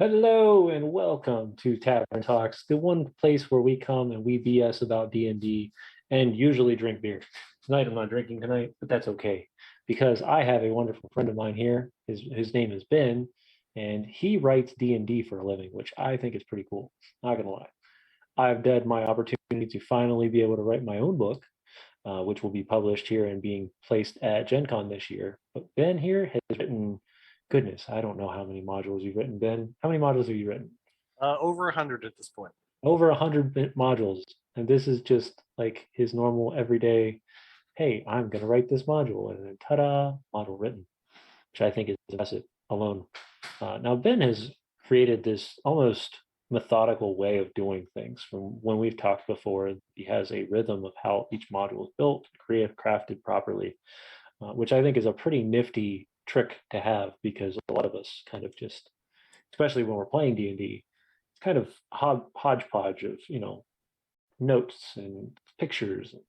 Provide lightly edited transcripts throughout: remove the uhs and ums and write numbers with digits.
Hello and welcome to Tavern Talks, the one place where we come and we BS about D&D and usually drink beer. Tonight I'm not drinking tonight, but that's okay because I have a wonderful friend of mine here. His name is Ben, and he writes D&D for a living, which I think is pretty cool. Not gonna lie. I've had my opportunity to finally be able to write my own book, which will be published here and being placed at Gen Con this year. But Ben here has written, goodness, I don't know how many modules you've written, Ben. How many modules have you written? Over 100 at this point. Over 100 modules. And this is just like his normal everyday, hey, I'm going to write this module. And then ta-da, module written, which I think is impressive alone. Now, Ben has created this almost methodical way of doing things. From when we've talked before, he has a rhythm of how each module is built, crafted properly, which I think is a pretty nifty trick to have because a lot of us kind of just, especially when we're playing D&D, it's kind of hodgepodge of, notes and pictures and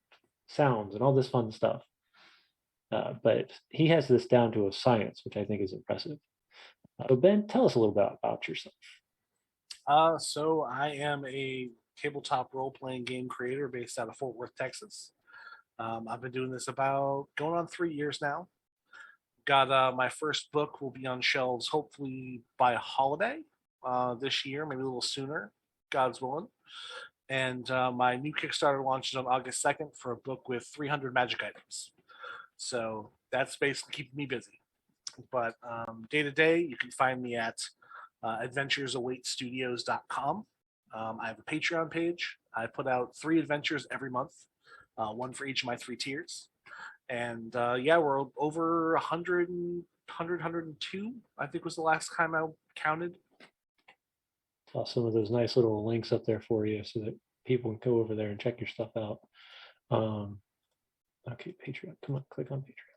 sounds and all this fun stuff. But he has this down to a science, which I think is impressive. So Ben, tell us a little bit about yourself. So I am a tabletop role-playing game creator based out of Fort Worth, Texas. I've been doing this about going on 3 years now. Got my first book will be on shelves hopefully by holiday this year, maybe a little sooner, God's willing. And my new Kickstarter launches on August 2nd for a book with 300 magic items. So that's basically keeping me busy. But day to day, you can find me at adventuresawaitstudios.com. I have a Patreon page. I put out 3 adventures every month, one for each of my 3 tiers. And yeah, we're over 100, 102, I think was the last time I counted. Saw some of those nice little links up there for you so that people can go over there and check your stuff out. Okay, Patreon. Come on, click on Patreon.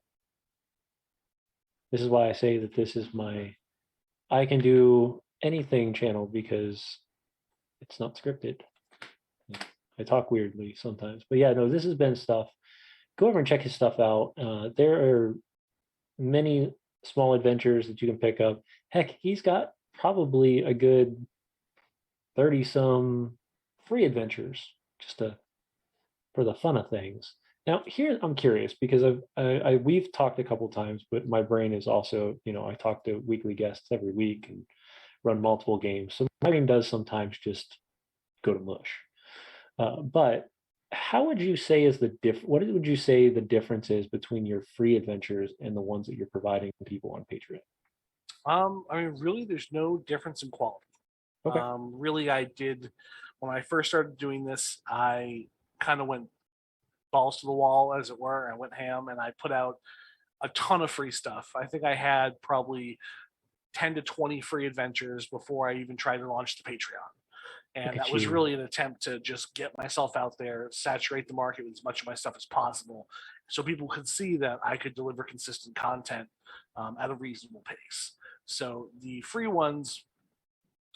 This is why I say that this is my I can do anything channel because it's not scripted. I talk weirdly sometimes. But yeah, no, this has been stuff. Go over and check his stuff out. There are many small adventures that you can pick up. Heck, he's got probably a good 30 some free adventures just for the fun of things. Now, here I'm curious because we've talked a couple times, but my brain is also, I talk to weekly guests every week and run multiple games. So my brain does sometimes just go to mush. But how would you say is what would you say the difference is between your free adventures and the ones that you're providing people on Patreon? I mean, really, there's no difference in quality. Okay. Really, when I first started doing this, I kind of went balls to the wall, as it were. I went ham and I put out a ton of free stuff. I think I had probably 10 to 20 free adventures before I even tried to launch the Patreon. And that was really an attempt to just get myself out there, saturate the market with as much of my stuff as possible, so people could see that I could deliver consistent content at a reasonable pace. So the free ones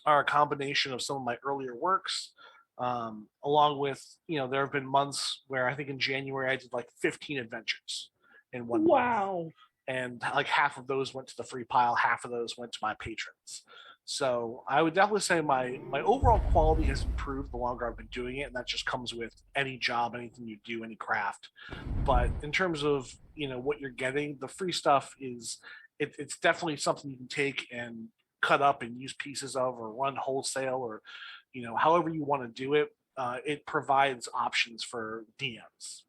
are a combination of some of my earlier works, along with, there have been months where I think in January I did like 15 adventures in one month. Wow. And like half of those went to the free pile, half of those went to my patrons. So I would definitely say my overall quality has improved the longer I've been doing it, and that just comes with any job, anything you do, any craft. But in terms of what you're getting, the free stuff it's definitely something you can take and cut up and use pieces of, or run wholesale, or however you want to do it. It provides options for DMs.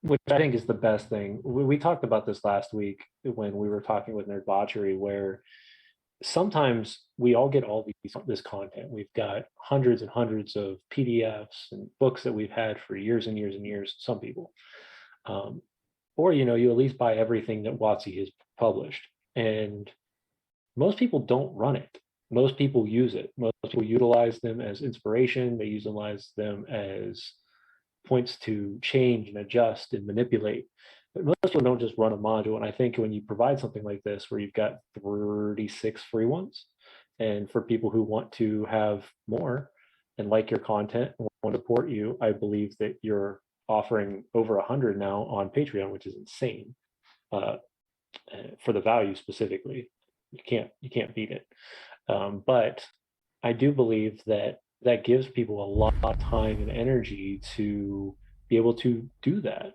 Which I think is the best thing. We talked about this last week when we were talking with Nerd Botchery, where sometimes we all get this content. We've got hundreds and hundreds of PDFs and books that we've had for years and years and years, some people. Or, you at least buy everything that WotC has published. And most people don't run it. Most people use it. Most people utilize them as inspiration. They utilize them as points to change and adjust and manipulate. But most people don't just run a module. And I think when you provide something like this, where you've got 36 free ones, and for people who want to have more and like your content and want to support you, I believe that you're offering over 100 now on Patreon, which is insane for the value specifically. You can't beat it. But I do believe that that gives people a lot of time and energy to be able to do that.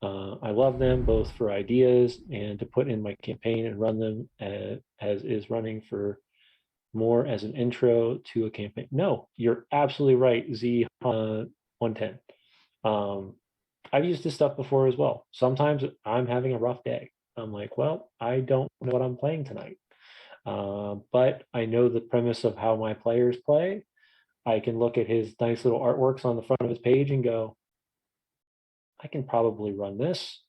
I love them both for ideas and to put in my campaign and run them as is running for more as an intro to a campaign. No, you're absolutely right, Z 110. I've used this stuff before as well. Sometimes I'm having a rough day. I'm like, well, I don't know what I'm playing tonight. But I know the premise of how my players play. I can look at his nice little artworks on the front of his page and go, I can probably run this.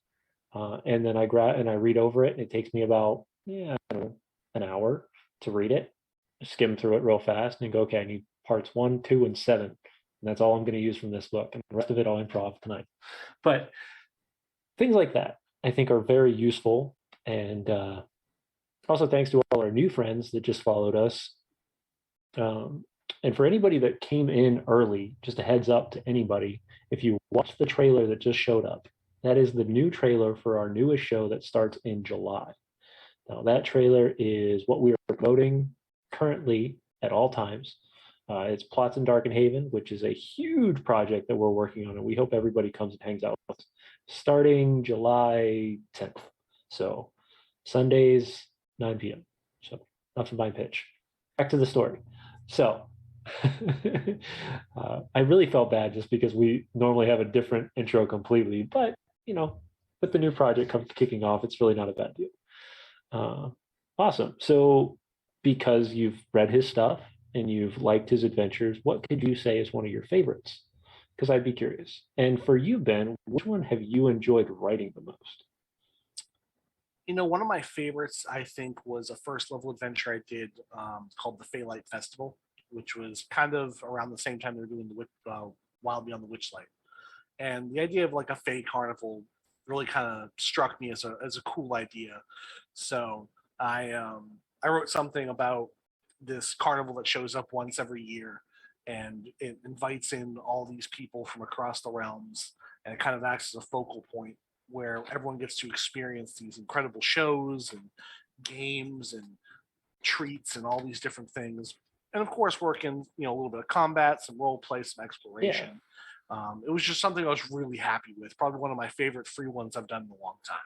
And then I grab and I read over it, and it takes me about I don't know, an hour to read it, skim through it real fast, and go, okay, I need parts 1, 2, and 7, and that's all I'm going to use from this book, and the rest of it I'll improv tonight. But things like that, I think, are very useful, and also thanks to all our new friends that just followed us. And for anybody that came in early, just a heads up to anybody, if you watch the trailer that just showed up, that is the new trailer for our newest show that starts in July. Now, that trailer is what we are promoting currently at all times. It's Plots in Darkenhaven, which is a huge project that we're working on, and we hope everybody comes and hangs out with us starting July 10th. So Sundays, 9 p.m. So enough of my pitch. Back to the story. So I really felt bad just because we normally have a different intro completely, but with the new project kicking off, it's really not a bad deal. Awesome. So because you've read his stuff and you've liked his adventures, what could you say is one of your favorites? Because I'd be curious. And for you, Ben, which one have you enjoyed writing the most? One of my favorites, I think, was a first level adventure I did called the Phalite Festival, which was kind of around the same time they were doing the Wild Beyond the Witchlight. And the idea of like a Fey carnival really kind of struck me as a cool idea. So I wrote something about this carnival that shows up once every year, and it invites in all these people from across the realms, and it kind of acts as a focal point where everyone gets to experience these incredible shows and games and treats and all these different things. And of course, working a little bit of combat, some role play, some exploration. It was just something I was really happy with. Probably one of my favorite free ones I've done in a long time.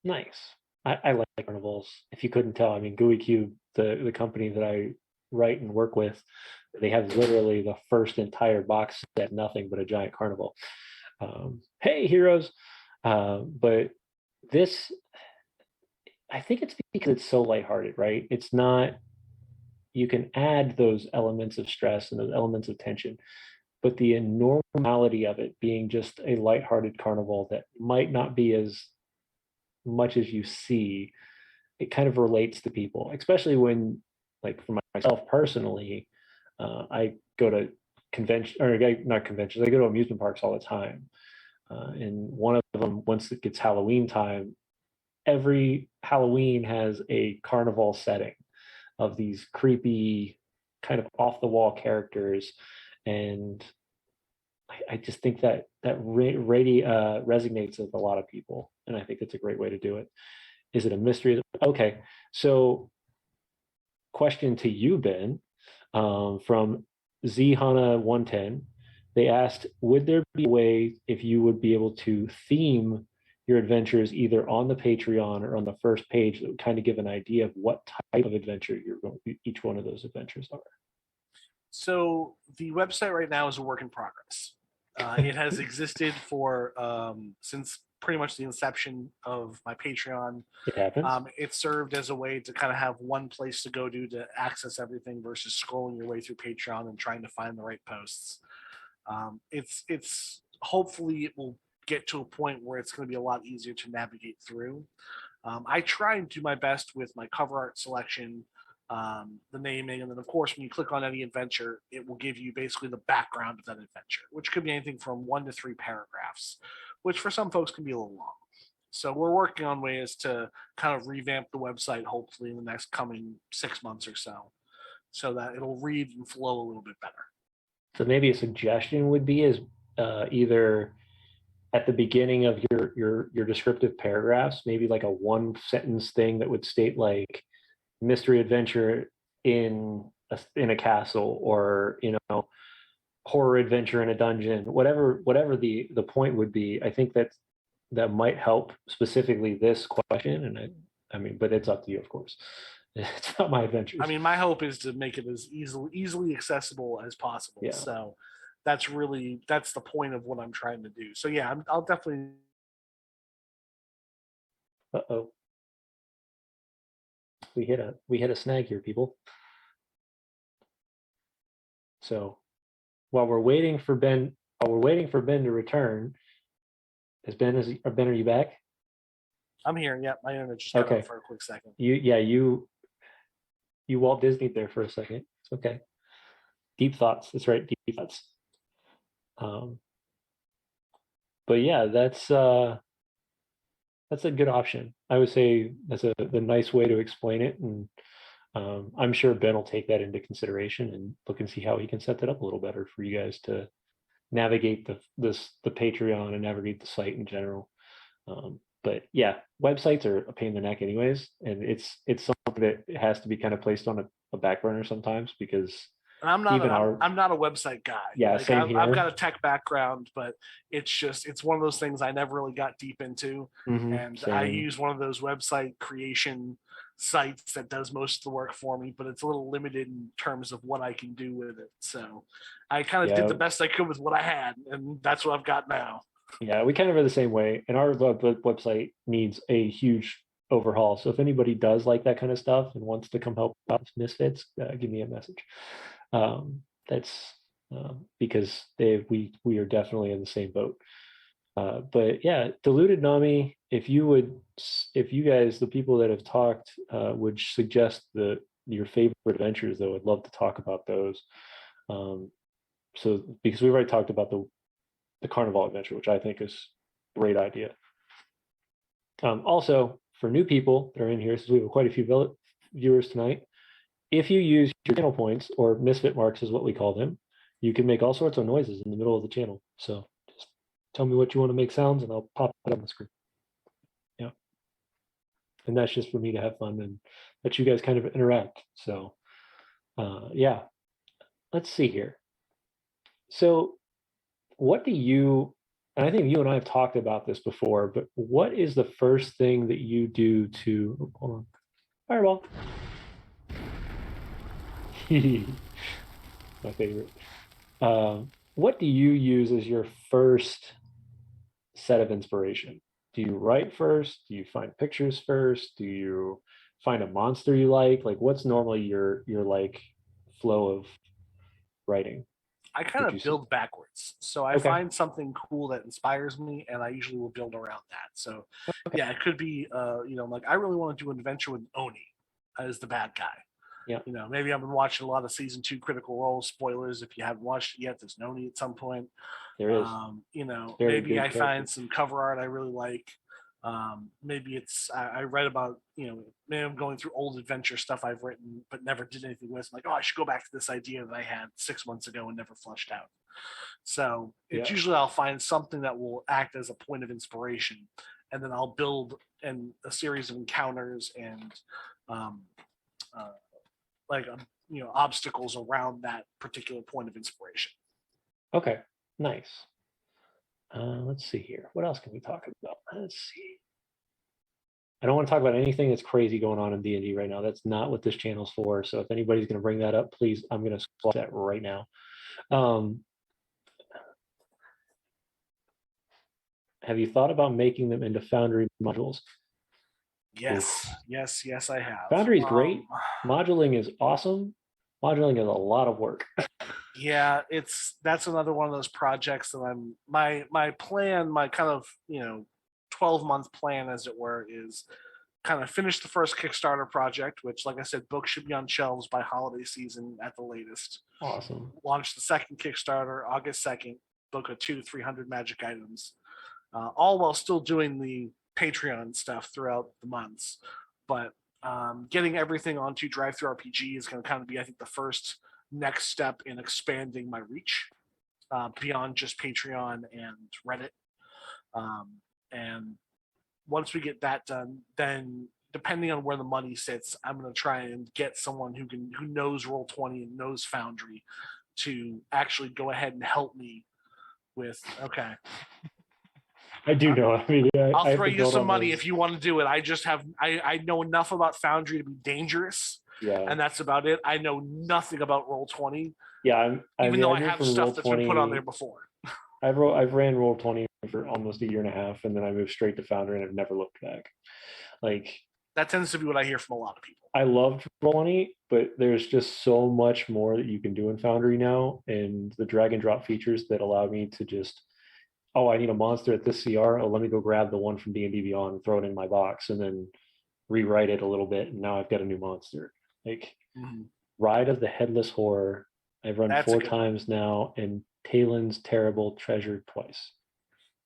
Nice. I like carnivals. If you couldn't tell, I mean, Gooey Cube, the company that I write and work with, they have literally the first entire box set, nothing but a giant carnival. Hey, heroes. But this, I think it's because it's so lighthearted, right? It's not, you can add those elements of stress and those elements of tension, but the normality of it being just a lighthearted carnival that might not be as much as you see, it kind of relates to people, especially when, like for myself personally, I go to convention or not conventions, I go to amusement parks all the time. And one of them, once it gets Halloween time, every Halloween has a carnival setting of these creepy, kind of off the wall characters. And I just think that resonates with a lot of people. And I think that's a great way to do it. Is it a mystery? Okay. So question to you, Ben, from Zhana 110. They asked, would there be a way if you would be able to theme your adventures either on the Patreon or on the first page that would kind of give an idea of what type of adventure each one of those adventures are? So the website right now is a work in progress. It has existed for since pretty much the inception of my Patreon. It happens. It served as a way to kind of have one place to go to access everything versus scrolling your way through Patreon and trying to find the right posts. It's hopefully it will get to a point where it's going to be a lot easier to navigate through. I try and do my best with my cover art selection, the naming, and then of course when you click on any adventure, it will give you basically the background of that adventure, which could be anything from 1 to 3 paragraphs, which for some folks can be a little long. So we're working on ways to kind of revamp the website, hopefully in the next coming 6 months or so that it'll read and flow a little bit better. So maybe a suggestion would be is either at the beginning of your descriptive paragraphs, maybe like a 1 sentence thing that would state like mystery adventure in a castle, or horror adventure in a dungeon, whatever the point would be. I think that might help specifically this question, and I mean, but it's up to you, of course. It's not my adventures. I mean, my hope is to make it as easily accessible as possible. Yeah. So that's the point of what I'm trying to do. So yeah, I'll definitely. Uh-oh. We hit a snag here, people. So while we're waiting for Ben to return, Ben, are you back? I'm here. Yeah, my internet just cut out for a quick second. You Walt Disney there for a second. It's okay. Deep thoughts. That's right. Deep thoughts. But yeah, that's a good option. I would say that's the nice way to explain it, and I'm sure Ben will take that into consideration and look and see how he can set that up a little better for you guys to navigate the Patreon and navigate the site in general. But yeah, websites are a pain in the neck anyways, and it's something that has to be kind of placed on a back burner sometimes, because and I'm not a website guy. Yeah, like, same here. I've got a tech background, but it's one of those things I never really got deep into. And same. I use one of those website creation sites that does most of the work for me, but it's a little limited in terms of what I can do with it. So I kind of did the best I could with what I had, and that's what I've got now. Yeah, we kind of are the same way, and our website needs a huge overhaul. So if anybody does like that kind of stuff and wants to come help out with Misfits, give me a message. That's because we are definitely in the same boat. But yeah, Diluted Nami, if you guys, the people that have talked, would suggest your favorite adventures, though, I'd love to talk about those. So because we've already talked about the Carnival adventure, which I think is a great idea. Also, for new people that are in here, since we have quite a few viewers tonight, if you use your channel points, or misfit marks is what we call them, you can make all sorts of noises in the middle of the channel. So just tell me what you want to make sounds, and I'll pop it on the screen. Yeah. And that's just for me to have fun and let you guys kind of interact. So yeah, let's see here. So what do you, and I think you and I have talked about this before, but what is the first thing that you do to, hold on, fireball. My favorite. What do you use as your first set of inspiration? Do you write first? Do you find pictures first? Do you find a monster you like? Like, what's normally your like flow of writing? I kind of build backwards. So I find something cool that inspires me, and I usually will build around that. So yeah, it could be like I really want to do an adventure with Oni as the bad guy. Yeah. Maybe I've been watching a lot of season 2 Critical Role. Spoilers if you haven't watched it yet, there's an Oni at some point. There is. Maybe I find some cover art I really like. Maybe I read about, maybe I'm going through old adventure stuff I've written but never did anything with. I'm like, I should go back to this idea that I had 6 months ago and never flushed out. So it's usually I'll find something that will act as a point of inspiration, and then I'll build a series of encounters and obstacles around that particular point of inspiration. Okay, nice. Let's see here. What else can we talk about? Let's see. I don't want to talk about anything that's crazy going on in D&D right now. That's not what this channel's for. So if anybody's going to bring that up, please, I'm going to squash that right now. Have you thought about making them into Foundry modules? Yes, I have. Foundry's great. Moduling is awesome. Moduling is a lot of work. Yeah, that's another one of those projects that my plan, my kind of 12-month plan, as it were, is kind of finish the first Kickstarter project, which, like I said, books should be on shelves by holiday season at the latest. Awesome. Launch the second Kickstarter August 2nd, book of 200 to 300 magic items, all while still doing the Patreon stuff throughout the months. But getting everything onto Drive-Thru-RPG is going to kind of be, I think, the first next step in expanding my reach beyond just Patreon and Reddit. And once we get that done, then depending on where the money sits, I'm going to try and get someone who knows Roll20 and knows Foundry to actually go ahead and help me with. Okay, I do know. I mean, I'll I have throw to you build some on money those. if you want to do it. I know enough about Foundry to be dangerous, Yeah, and that's about it. I know nothing about Roll20, yeah. even though I moved have from stuff that's been put on there Roll20. before. I've ran Roll20 for almost a year and a half, and then I moved straight to Founder, and I've never looked back. Like, That tends to be what I hear from a lot of people. I loved Roll20, but there's just so much more that you can do in Foundry now, and the drag and drop features that allow me to just, oh, I need a monster at this CR. Oh, let me go grab the one from D&D Beyond and throw it in my box, and then rewrite it a little bit, and now I've got a new monster. Like, Ride of the Headless Horror, I've run That's 4 times now, and Talen's Terrible Treasure twice.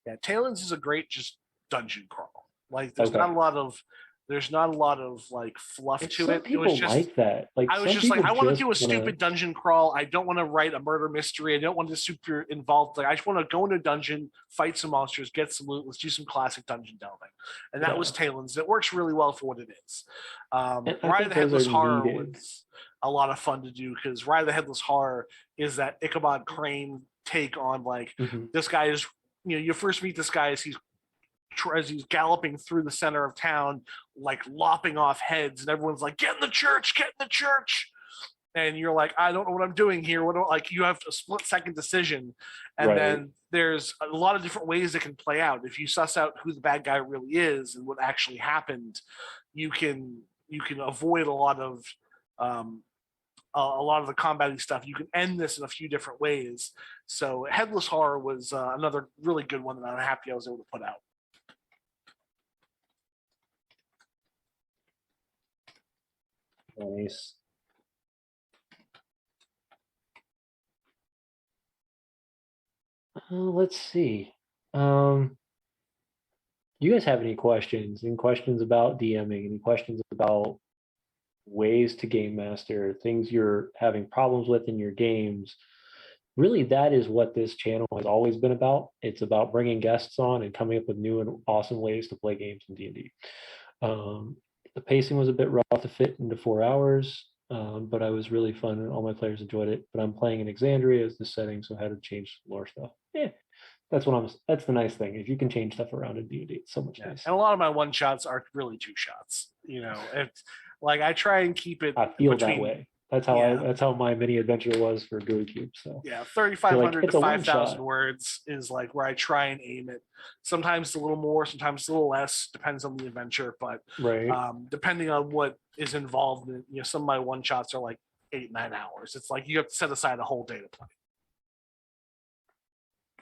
Yeah, Talon's is a great just dungeon crawl. Like there's Okay. not a lot of like fluff to Some it. It people was just like that. Like, I was some just like, people I want to just do a wanna- stupid dungeon crawl. I don't want to write a murder mystery. I don't want to super involved. Like I just want to go into a dungeon, fight some monsters, get some loot. Let's do some classic dungeon delving. And that was Talon's. It works really well for what it is. And I Ride think of the those Headless are Horror needed. was a lot of fun to do because Ride of the Headless Horror is that Ichabod Crane take on like Mhm. this guy is, you first meet this guy as he's galloping through the center of town, like lopping off heads, and everyone's like, "Get in the church! Get in the church!" And you're like, "I don't know what I'm doing here." Like you have a split-second decision, and Right. then there's a lot of different ways it can play out. If you suss out who the bad guy really is and what actually happened, you can avoid a lot of the combating stuff. You can end this in a few different ways. So Headless Horror was another really good one that I'm happy I was able to put out. Nice. Let's see. You guys have any questions? Any questions about DMing? Any questions about ways to game master, things you're having problems with in your games? Really, that is what this channel has always been about. It's about bringing guests on and coming up with new and awesome ways to play games in D&D. The pacing was a bit rough to fit into 4 hours, but I was really fun and all my players enjoyed it. But I'm playing in Exandria as the setting, so I had to change lore stuff. Yeah, that's the nice thing. If you can change stuff around in D&D, it's so much nicer. And a lot of my one shots are really 2 shots. It's like I try and keep it. I feel that way. That's how my mini adventure was for Gooey Cube. So 3,500 to 5,000 one-shot. words is like where I try and aim it. Sometimes it's a little more, sometimes it's a little less, depends on the adventure. But right. Depending on what is involved in it, some of my one shots are like 8-9 hours. It's like you have to set aside a whole day to play.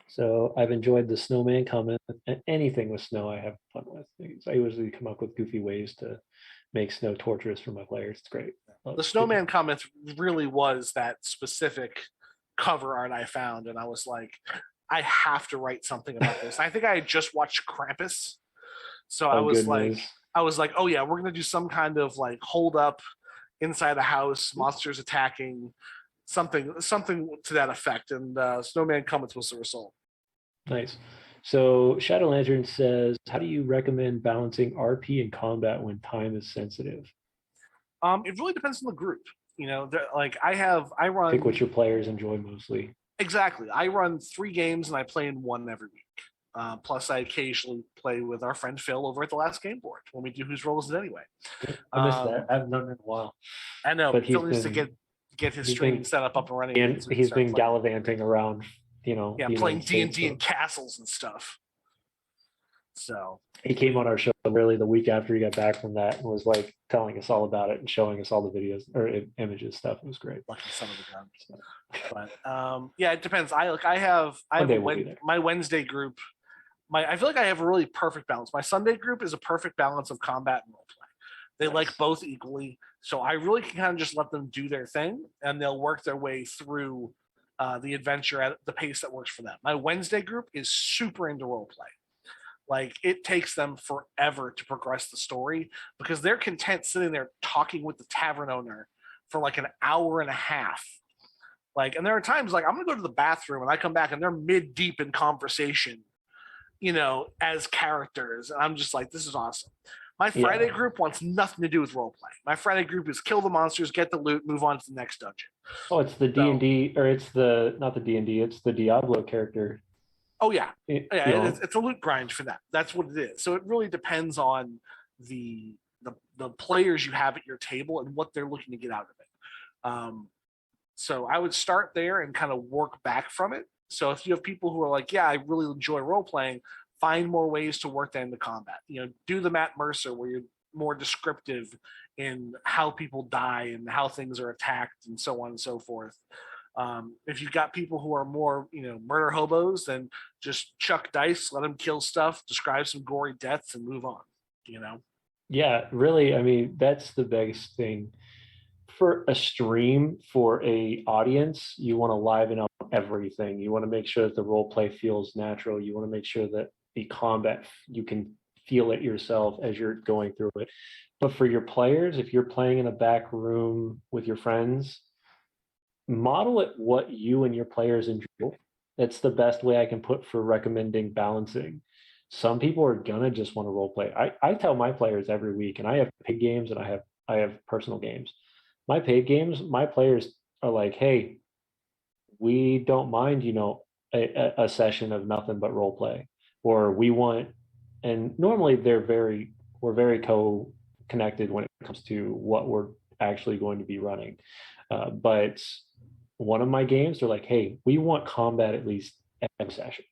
So I've enjoyed the snowman comment. Anything with snow, I have fun with. I usually come up with goofy ways to make snow torturous for my players. It's great. The snowman comments really was that specific cover art I found, and I was like, I have to write something about this. I think I had just watched Krampus, so I was like, oh yeah, we're gonna do some kind of like hold up inside a house, monsters attacking, something to that effect, and snowman comments was the result. Nice. So Shadow Lantern says, how do you recommend balancing RP and combat when time is sensitive? It really depends on the group. I run. Pick what your players enjoy mostly. Exactly. I run 3 games and I play in 1 every week. Plus, I occasionally play with our friend Phil over at the last game board when we do Whose Roll Is It Anyway. I missed that. I haven't done it in a while. I know, but Phil needs to get his streaming set up and running. And he's been gallivanting around. Playing D&D in castles and stuff. So he came on our show really the week after he got back from that and was like telling us all about it and showing us all the videos or images stuff. It was great. Lucky son of a gun. But it depends. I have my Wednesday group. I feel like I have a really perfect balance. My Sunday group is a perfect balance of combat and roleplay. They like both equally, so I really can kind of just let them do their thing, and they'll work their way through the adventure at the pace that works for them. My Wednesday group is super into roleplay. Like it takes them forever to progress the story because they're content sitting there talking with the tavern owner for like an hour and a half. And there are times like I'm gonna go to the bathroom and I come back and they're mid deep in conversation, as characters, and I'm just like, this is awesome. My Friday Yeah. group wants nothing to do with role play. My Friday group is kill the monsters, get the loot, move on to the next dungeon. Oh, it's the D and D, or it's the not the D&D, it's the Diablo character. Oh yeah, You yeah. know, It's a loot grind for that. That's what it is. So it really depends on the the players you have at your table and what they're looking to get out of it. So I would start there and kind of work back from it. So if you have people who are like, yeah, I really enjoy role playing, find more ways to work that into combat. Do the Matt Mercer where you're more descriptive in how people die and how things are attacked and so on and so forth. If you've got people who are more, murder hobos, then just chuck dice, let them kill stuff, describe some gory deaths, and move on. yeah, really, I mean, that's the biggest thing. For a stream, for a audience, you want to liven up everything. You want to make sure that the role play feels natural. You want to make sure that the combat, you can feel it yourself as you're going through it. But for your players, if you're playing in a back room with your friends, model it what you and your players enjoy. That's the best way I can put for recommending balancing. Some people are gonna just want to role play. I tell my players every week, and I have paid games and I have personal games. My paid games, my players are like, hey, we don't mind, a session of nothing but role play, or we want, and normally we're very connected when it comes to what we're actually going to be running. But one of my games, they're like, hey, we want combat at least every session.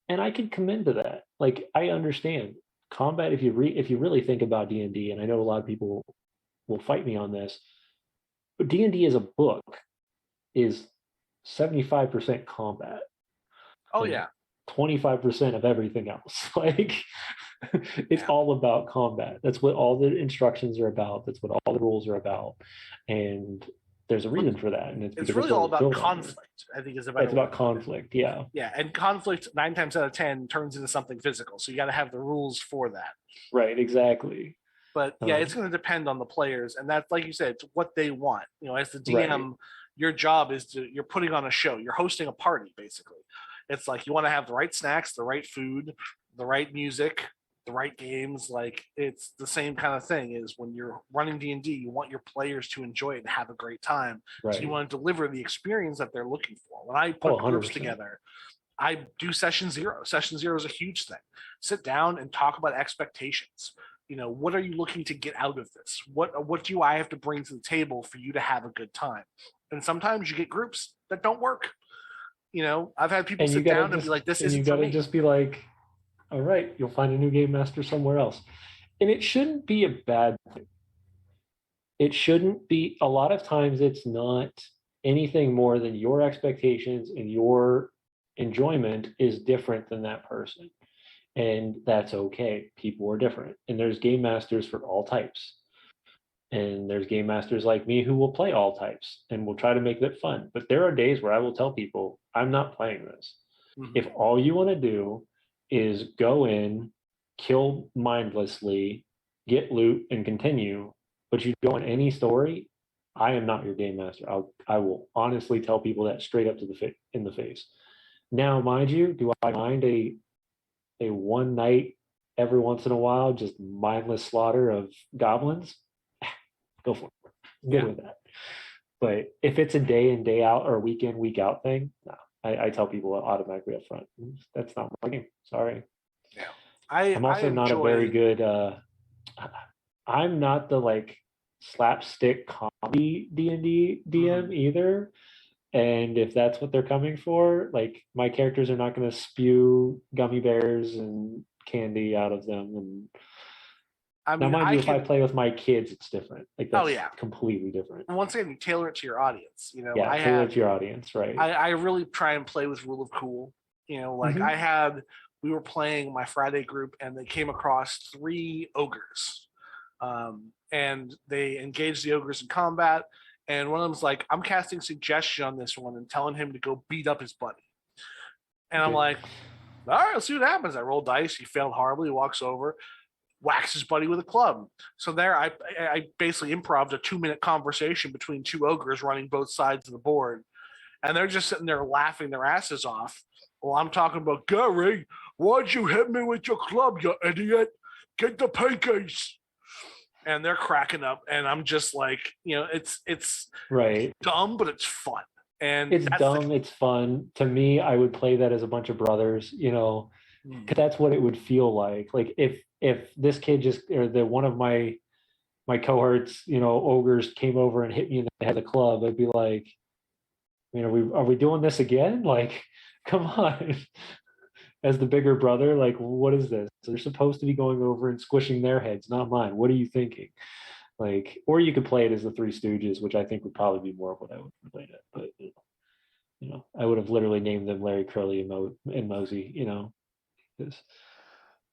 And I can commend to that. Like, I understand combat. If you really think about D&D, and I know a lot of people will fight me on this, but D&D as a book is 75% combat. Oh yeah, 25% of everything else. Like, it's all about combat. That's what all the instructions are about. That's what all the rules are about. And there's a reason for that. And it's really all about conflict. I think is a better. It's about conflict. Yeah. Yeah, and conflict 9 times out of 10 turns into something physical. So you got to have the rules for that. Right. Exactly. But yeah, it's going to depend on the players, and that's, like you said, it's what they want. As the DM, your job is you're putting on a show. You're hosting a party, basically. It's like you want to have the right snacks, the right food, the right music, the right games. Like, it's the same kind of thing. Is when you're running D&D, you want your players to enjoy it and have a great time. Right. So you want to deliver the experience that they're looking for. When I put groups together, I do session zero. Session zero is a huge thing. Sit down and talk about expectations. What are you looking to get out of this? What do I have to bring to the table for you to have a good time? And sometimes you get groups that don't work. I've had people sit down and be like, this isn't for me. You got to just be like, all right, you'll find a new game master somewhere else. And it shouldn't be a bad thing. It shouldn't be. A lot of times it's not anything more than your expectations and your enjoyment is different than that person. And that's okay. People are different. And there's game masters for all types. And there's game masters like me who will play all types and will try to make it fun. But there are days where I will tell people, I'm not playing this. Mm-hmm. If all you want to do is go in, kill mindlessly, get loot, and continue, but you don't want any story, I am not your game master. I will honestly tell people that straight up in the face. Now, mind you, do I mind a one night every once in a while just mindless slaughter of goblins? Go for it. Good with that. But if it's a day in, day out, or week in, week out thing, no, I tell people automatically up front, that's not my game. Sorry. Yeah. I'm also not a very good I'm not the like slapstick comedy D&D DM either. And if that's what they're coming for, like, my characters are not going to spew gummy bears and candy out of them. And now, mind you, if I play with my kids, it's different. Like, that's completely different. And once again, you tailor it to your audience. Tailor it to your audience, right? I really try and play with Rule of Cool. We were playing my Friday group, and they came across 3 ogres, and they engaged the ogres in combat. And one of them's like, I'm casting suggestion on this one and telling him to go beat up his buddy. And I'm like, all right, let's see what happens. I roll dice. He failed horribly. He walks over, whacks his buddy with a club. So there, I basically improv'd a 2-minute conversation between 2 ogres running both sides of the board. And they're just sitting there laughing their asses off. Well, I'm talking about, Gary, why'd you hit me with your club, you idiot? get the pancakes. And they're cracking up, and I'm just like, it's Right. dumb, but it's fun. And It's dumb, it's fun. To me, I would play that as a bunch of brothers, because that's what it would feel like. Like if this kid just or the one of my cohorts, ogres came over and hit me in the head of the club, I'd be like, are we doing this again? Like, come on. As the bigger brother, like, what is this? They're supposed to be going over and squishing their heads, not mine. What are you thinking? Like, or you could play it as the Three Stooges, which I think would probably be more of what I would have played it. But I would have literally named them Larry, Curly, and Mosey.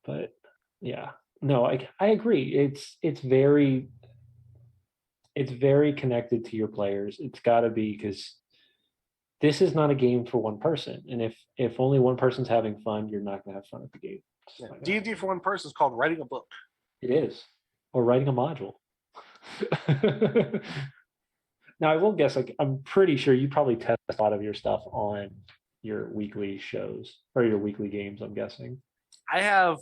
But yeah, no, I agree. It's very connected to your players. It's got to be, because this is not a game for one person, and if only one person's having fun, you're not going to have fun at the game. D&D for one person is called writing a book. It is, or writing a module. Now, I will guess, like, I'm pretty sure you probably test a lot of your stuff on your weekly shows or your weekly games, I'm guessing. I have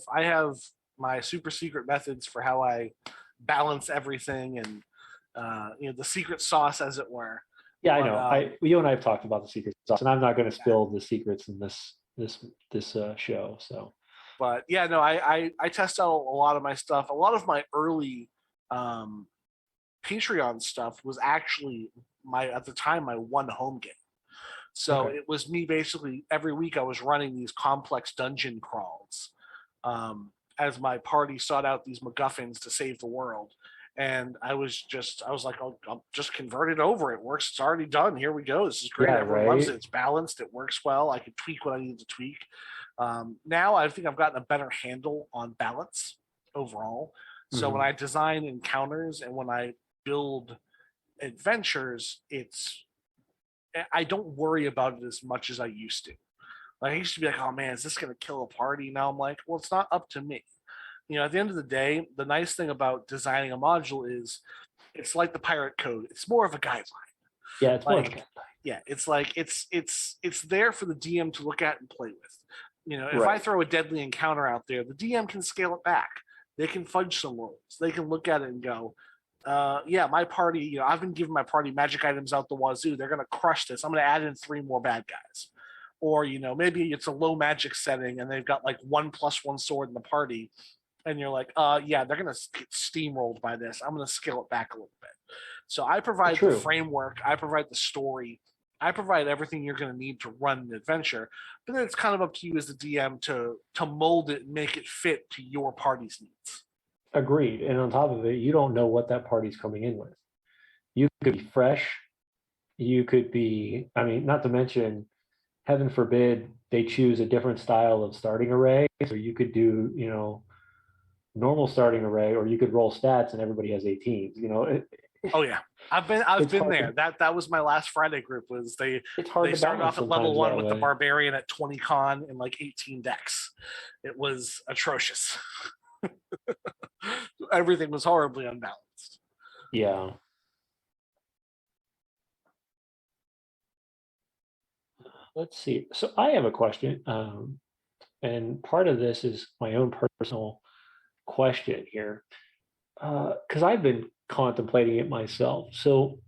my super secret methods for how I balance everything, and the secret sauce, as it were. Yeah, I know. You and I have talked about the secret sauce, and I'm not going to spill the secrets in this show. So, but yeah, no, I test out a lot of my stuff. A lot of my early Patreon stuff was actually at the time my one home game. So It was me basically every week I was running these complex dungeon crawls as my party sought out these MacGuffins to save the world. And I was like, I'll just convert it over. It works. It's already done. Here we go. This is great. Yeah, Everyone loves it. It's balanced. It works well. I can tweak what I need to tweak. Now I think I've gotten a better handle on balance overall. So when I design encounters and when I build adventures, I don't worry about it as much as I used to. Like, I used to be like, oh man, is this going to kill a party? Now I'm like, well, it's not up to me. At the end of the day, the nice thing about designing a module is it's like the pirate code. It's more of a guideline. Yeah, it's more like, yeah, it's like it's there for the DM to look at and play with. If I throw a deadly encounter out there, the DM can scale it back. They can fudge some rolls. They can look at it and go, yeah, my party, I've been giving my party magic items out the wazoo. They're going to crush this. I'm going to add in 3 more bad guys. Or, maybe it's a low magic setting and they've got like 1+1 sword in the party. And you're like, yeah, they're going to get steamrolled by this. I'm going to scale it back a little bit. So I provide the framework. I provide the story. I provide everything you're going to need to run an adventure. But then it's kind of up to you as the DM to mold it and make it fit to your party's needs. Agreed. And on top of it, you don't know what that party's coming in with. You could be fresh. You could be, not to mention, heaven forbid, they choose a different style of starting array. So you could do, normal starting array, or you could roll stats and everybody has 18s. Oh yeah, I've been there. That was my last Friday group. Was they started off at level 1 with the barbarian at 20 con and like 18 decks. It was atrocious. Everything was horribly unbalanced. Yeah. Let's see. So I have a question, and part of this is my own personal question here, because I've been contemplating it myself. So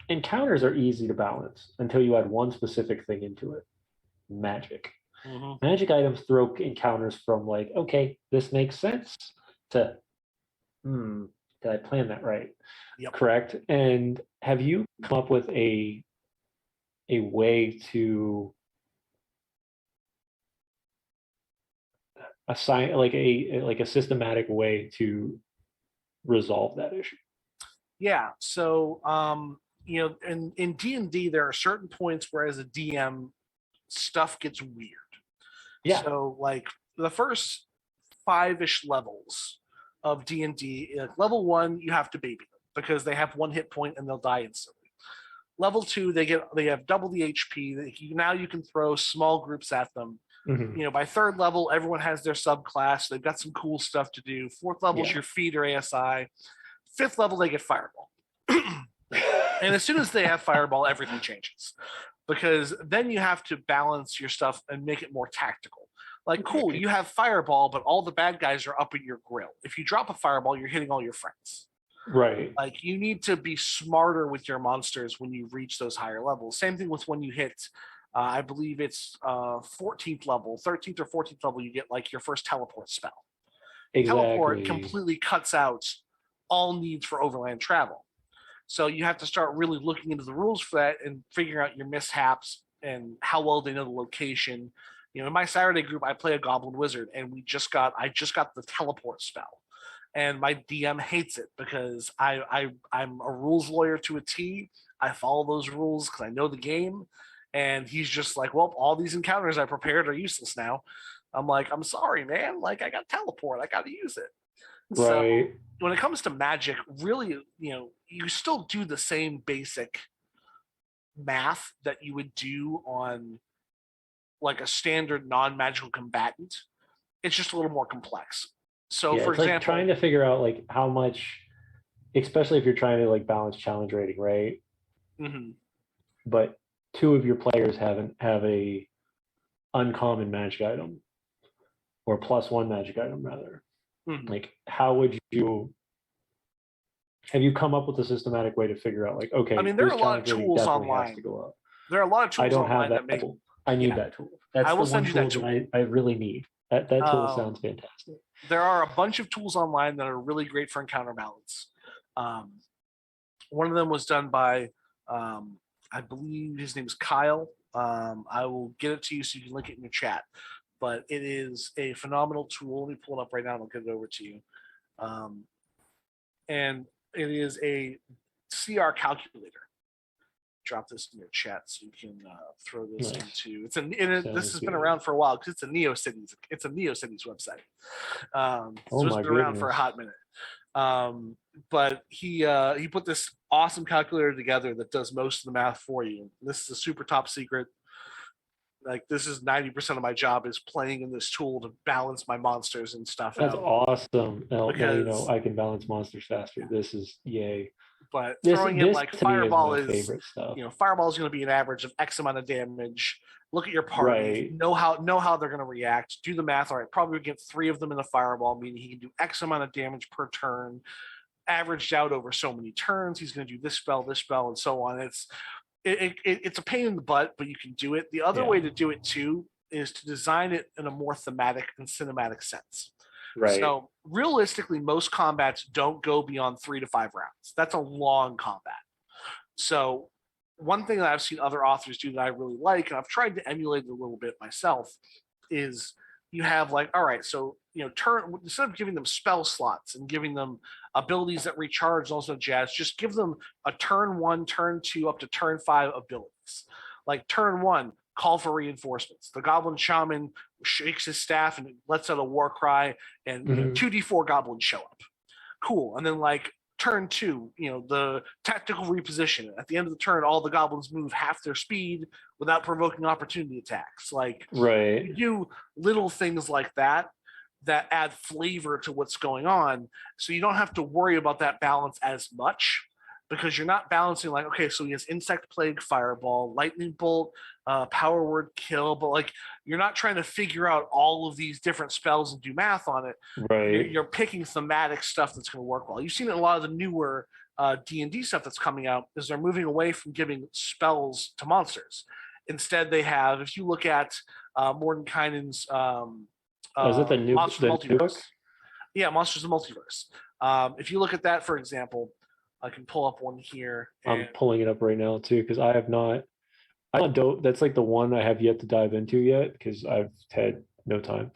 encounters are easy to balance until you add one specific thing into it: magic. Magic items throw encounters from like, okay, this makes sense, to did I plan that right? Yep. Correct. And have you come up with a way to assign, like a systematic way to resolve that issue? Yeah. So in D&D there are certain points where as a DM stuff gets weird. Yeah. So like the first 5-ish levels of D&D, level 1 you have to baby them because they have 1 hit point and they'll die instantly. Level 2 they have double the HP. Now you can throw small groups at them. By 3rd level everyone has their subclass. They've got some cool stuff to do. 4th level is your feed or ASI. 5th level they get fireball. And as soon as they have fireball, everything changes, because then you have to balance your stuff and make it more tactical. Like, cool, you have fireball, but all the bad guys are up in your grill. If you drop a fireball, you're hitting all your friends. Right. Like, you need to be smarter with your monsters when you reach those higher levels. Same thing with when you hit, I believe it's 14th level, 13th or 14th level, you get like your first teleport spell. Teleport Exactly. completely cuts out all needs for overland travel. So you have to start really looking into the rules for that and figuring out your mishaps and how well they know the location. You know, in my Saturday group, I play a goblin wizard, and I just got the teleport spell, and my DM hates it because I'm a rules lawyer to a T. I follow those rules because I know the game, and he's just like, well, all these encounters I prepared are useless now. I'm like, I'm sorry, man. Like, I got teleport. I got to use it. So Right. when it comes to magic, really, you still do the same basic math that you would do on like a standard non-magical combatant. It's just a little more complex. So, Yeah, for it's like example, trying to figure out like how much, especially if you're trying to like balance challenge rating, right? mhm, But two of your players have a uncommon magic item or +1 magic item rather. mhm. Like, how would you have you come up with a systematic way to figure out like, I okay, mean, there are this a lot of challenge rating tools definitely has online. to go up. There are a lot of I tools don't have online that that make. tool. I need Yeah, that tool. I That's the will one send you that tool tool. that I really need. That tool sounds fantastic. There are a bunch of tools online that are really great for encounter balance. Um, one of them was done by, I believe his name is Kyle. I will get it to you so you can link it in your chat. But it is a phenomenal tool. Let me pull it up right now and I'll get it over to you. And it is a CR calculator. Drop this in your chat so you can throw this Nice. into. This Sounds has been good. around for a while because it's a NeoCities. It's a NeoCities website. Oh So it's my been around for a goodness. hot minute. But he put this awesome calculator together that does most of the math for you. This is a super top secret. Like, this is 90% of my job is playing in this tool to balance my monsters and stuff That's out. awesome. Now you know Because, I can balance monsters faster. This is yay. but This throwing in this like to me is fireball my is, favorite stuff. fireball is going to be an average of X amount of damage. Look at your party, Right. know how they're going to react. Do the math. All right, probably get 3 of them in a fireball, meaning he can do X amount of damage per turn, averaged out over so many turns. He's going to do this spell, and so on. It's a pain in the butt, but you can do it. The other Yeah. way to do it too is to design it in a more thematic and cinematic sense. Right. So realistically, most combats don't go beyond 3 to 5 rounds. That's a long combat. So one thing that I've seen other authors do that I really like, and I've tried to emulate it a little bit myself, is you have like, all right, so instead of giving them spell slots and giving them abilities that recharge and also jazz, just give them a turn 1, turn 2, up to turn 5 abilities. Like turn 1, call for reinforcements. The goblin shaman shakes his staff and lets out a war cry, and 2d4 goblins show up. Cool. And then like turn 2, the tactical reposition. At the end of the turn, all the goblins move half their speed without provoking opportunity attacks. Like, Right. you do little things like that add flavor to what's going on, so you don't have to worry about that balance as much, because you're not balancing like, okay, so he has insect plague, fireball, lightning bolt, power word, kill, but like you're not trying to figure out all of these different spells and do math on it. Right. You're picking thematic stuff that's going to work well. You've seen it in a lot of the newer D&D stuff that's coming out, is they're moving away from giving spells to monsters. Instead, they have, if you look at Mordenkainen's Is it the new Multiverse. book? Yeah, Monsters of the Multiverse. If you look at that, for example, I can pull up one here. I'm pulling it up right now too, because I have not. That's like the one I have yet to dive into yet, because I've had no time.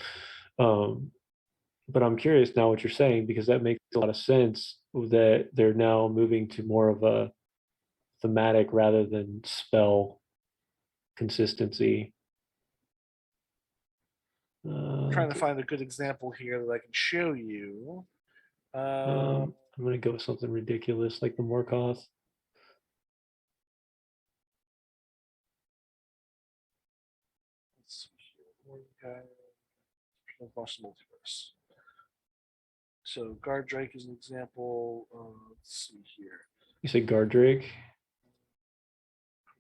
But I'm curious now what you're saying, because that makes a lot of sense that they're now moving to more of a thematic rather than spell consistency. I'm trying to find a good example here that I can show you. I'm going to go with something ridiculous like the Morkoth. Let's see here. Multiverse. So Guard Drake is an example. Let's see here. You say Guard Drake?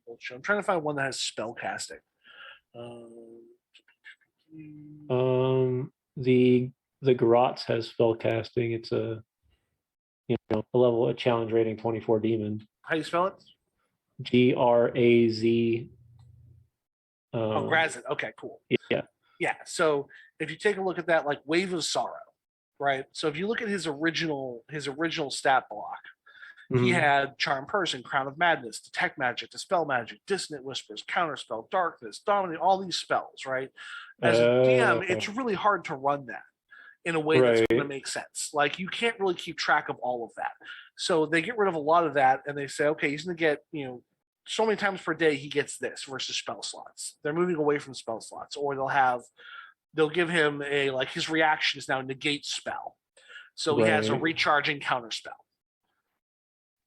I'm trying to find one that has spell casting. The Grotz has spell casting. It's a a challenge rating 24 demon. How do you spell it? Graz. Oh, Grazit. Okay, cool. Yeah. Yeah. So if you take a look at that, like Wave of Sorrow, right? So if you look at his original stat block, he had Charm Person, Crown of Madness, Detect Magic, Dispel Magic, Dissonant Whispers, Counterspell, Darkness, Dominate, all these spells, right? As a DM, it's really hard to run that in a way that's going to make sense. Like you can't really keep track of all of that. So they get rid of a lot of that and they say, okay, he's going to get, so many times per day he gets this versus spell slots. They're moving away from spell slots, or they'll give him his reaction is now negate spell. So he has a recharging counter spell.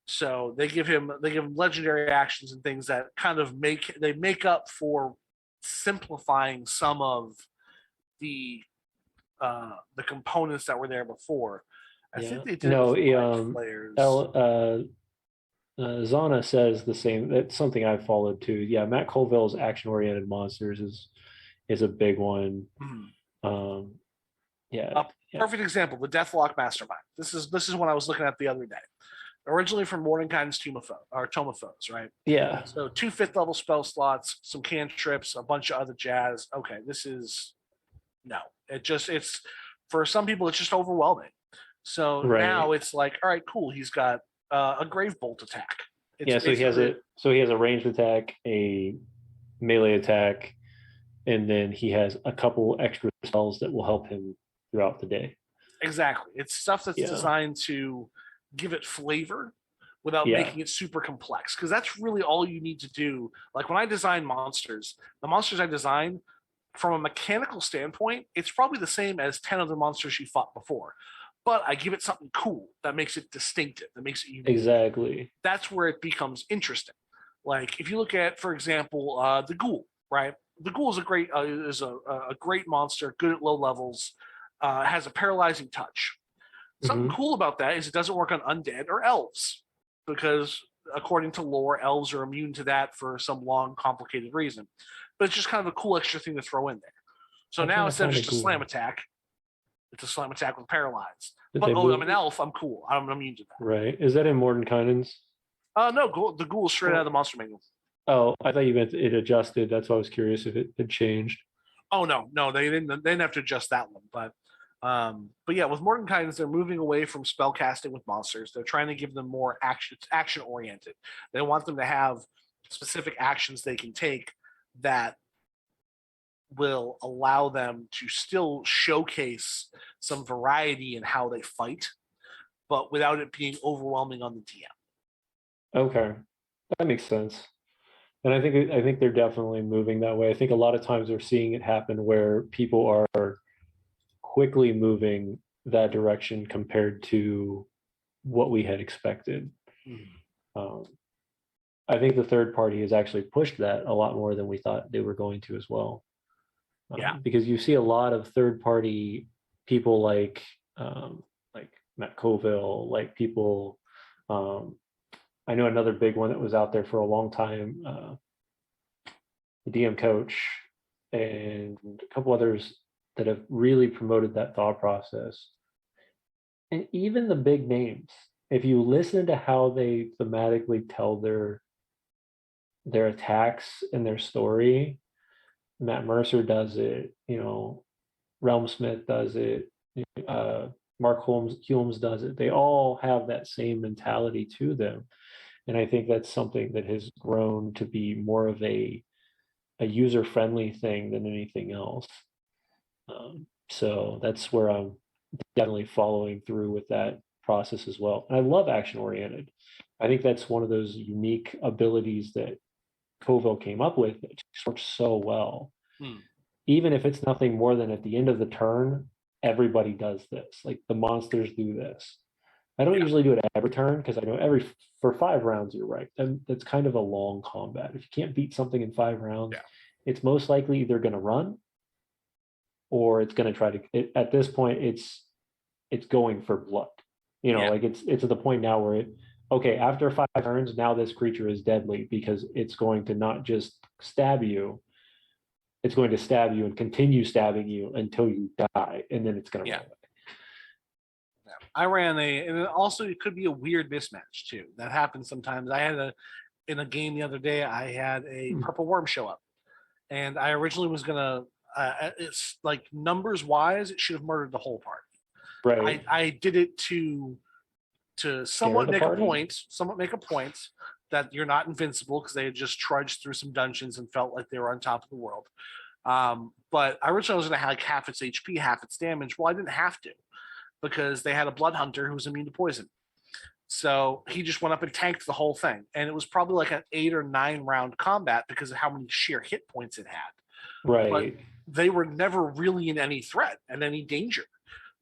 So they give him legendary actions and things that kind of make up for simplifying some of the components that were there before. I think they did players. Zana says the same. That's something I've followed too. Yeah, Matt Colville's action-oriented monsters is a big one. Perfect example: the Deathlock Mastermind. This is what I was looking at the other day. Originally from Mordenkainen's Tomophos, right? Yeah. So 2 5th level spell slots, some cantrips, a bunch of other jazz. Okay, it's for some people it's just overwhelming. So now it's like, all right, cool. He's got a Grave Bolt attack. So he has a ranged attack, a melee attack, and then he has a couple extra spells that will help him throughout the day. Exactly. It's stuff that's designed to give it flavor without making it super complex, because that's really all you need to do. Like when I design monsters, the monsters I design from a mechanical standpoint, it's probably the same as 10 other monsters you fought before, but I give it something cool that makes it distinctive, that makes it unique. Exactly. That's where it becomes interesting. Like if you look at, for example, the Ghoul, right? The Ghoul is a great monster, good at low levels, has a paralyzing touch. Something cool about that is it doesn't work on undead or elves, because according to lore, elves are immune to that for some long, complicated reason. But it's just kind of a cool extra thing to throw in there. So now instead of just a slam attack, it's a slam attack with paralyzed. But I'm an elf, I'm cool. I'm immune to that. Right. Is that in Mordenkainen's? No, the Ghoul is straight out of the monster manual. Oh, I thought you meant it adjusted. That's why I was curious if it had changed. Oh no, they didn't have to adjust that one, but yeah, with Mordenkainen's, they're moving away from spell casting with monsters. They're trying to give them more action oriented. They want them to have specific actions they can take that will allow them to still showcase some variety in how they fight, but without it being overwhelming on the DM. Okay, that makes sense. And I think they're definitely moving that way. I think a lot of times we're seeing it happen where people are quickly moving that direction compared to what we had expected. I think the third party has actually pushed that a lot more than we thought they were going to as well. Because you see a lot of third party people like Matt Colville, like people. I know another big one that was out there for a long time, the DM coach, and a couple others that have really promoted that thought process. And even the big names, if you listen to how they thematically tell their attacks and their story, Matt Mercer does it, Realm Smith does it, Mark Holmes does it. They all have that same mentality to them. And I think that's something that has grown to be more of a user-friendly thing than anything else. So that's where I'm definitely following through with that process as well. And I love action-oriented. I think that's one of those unique abilities that Colville came up with that just works so well. Even if it's nothing more than at the end of the turn, everybody does this. Like the monsters do this. I don't usually do it every turn because I know for 5 rounds, you're right. And that's kind of a long combat. If you can't beat something in 5 rounds, it's most likely either going to run or it's going to try to. At this point, it's going for blood. Like it's at the point now where after 5 turns, now this creature is deadly because it's going to not just stab you, it's going to stab you and continue stabbing you until you die, and then it's going to Yeah. run away. I ran and also it could be a weird mismatch too. That happens sometimes. I had in a game the other day, I had a purple worm show up, and I originally was gonna. It's like numbers wise, it should have murdered the whole party. Right. I did it to somewhat make party? a point that you're not invincible because they had just trudged through some dungeons and felt like they were on top of the world. But I originally was going to have like half its HP, half its damage. Well, I didn't have to because they had a blood hunter who was immune to poison. So he just went up and tanked the whole thing. And it was probably like an 8 or 9 round combat because of how many sheer hit points it had. Right. But they were never really in any threat and any danger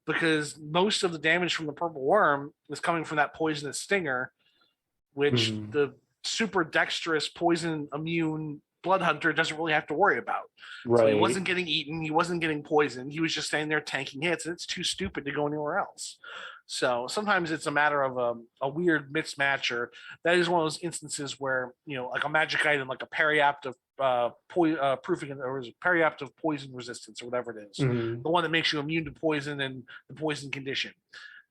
because most of the damage from the purple worm was coming from that poisonous stinger, which the super dexterous poison immune blood hunter doesn't really have to worry about. Right. So he wasn't getting eaten, he wasn't getting poisoned, he was just standing there tanking hits, and it's too stupid to go anywhere else. So sometimes it's a matter of a weird mismatch, or that is one of those instances where, you know, like a magic item, like a periaptive proofing, or is periaptive poison resistance, or whatever it is, the one that makes you immune to poison and the poison condition.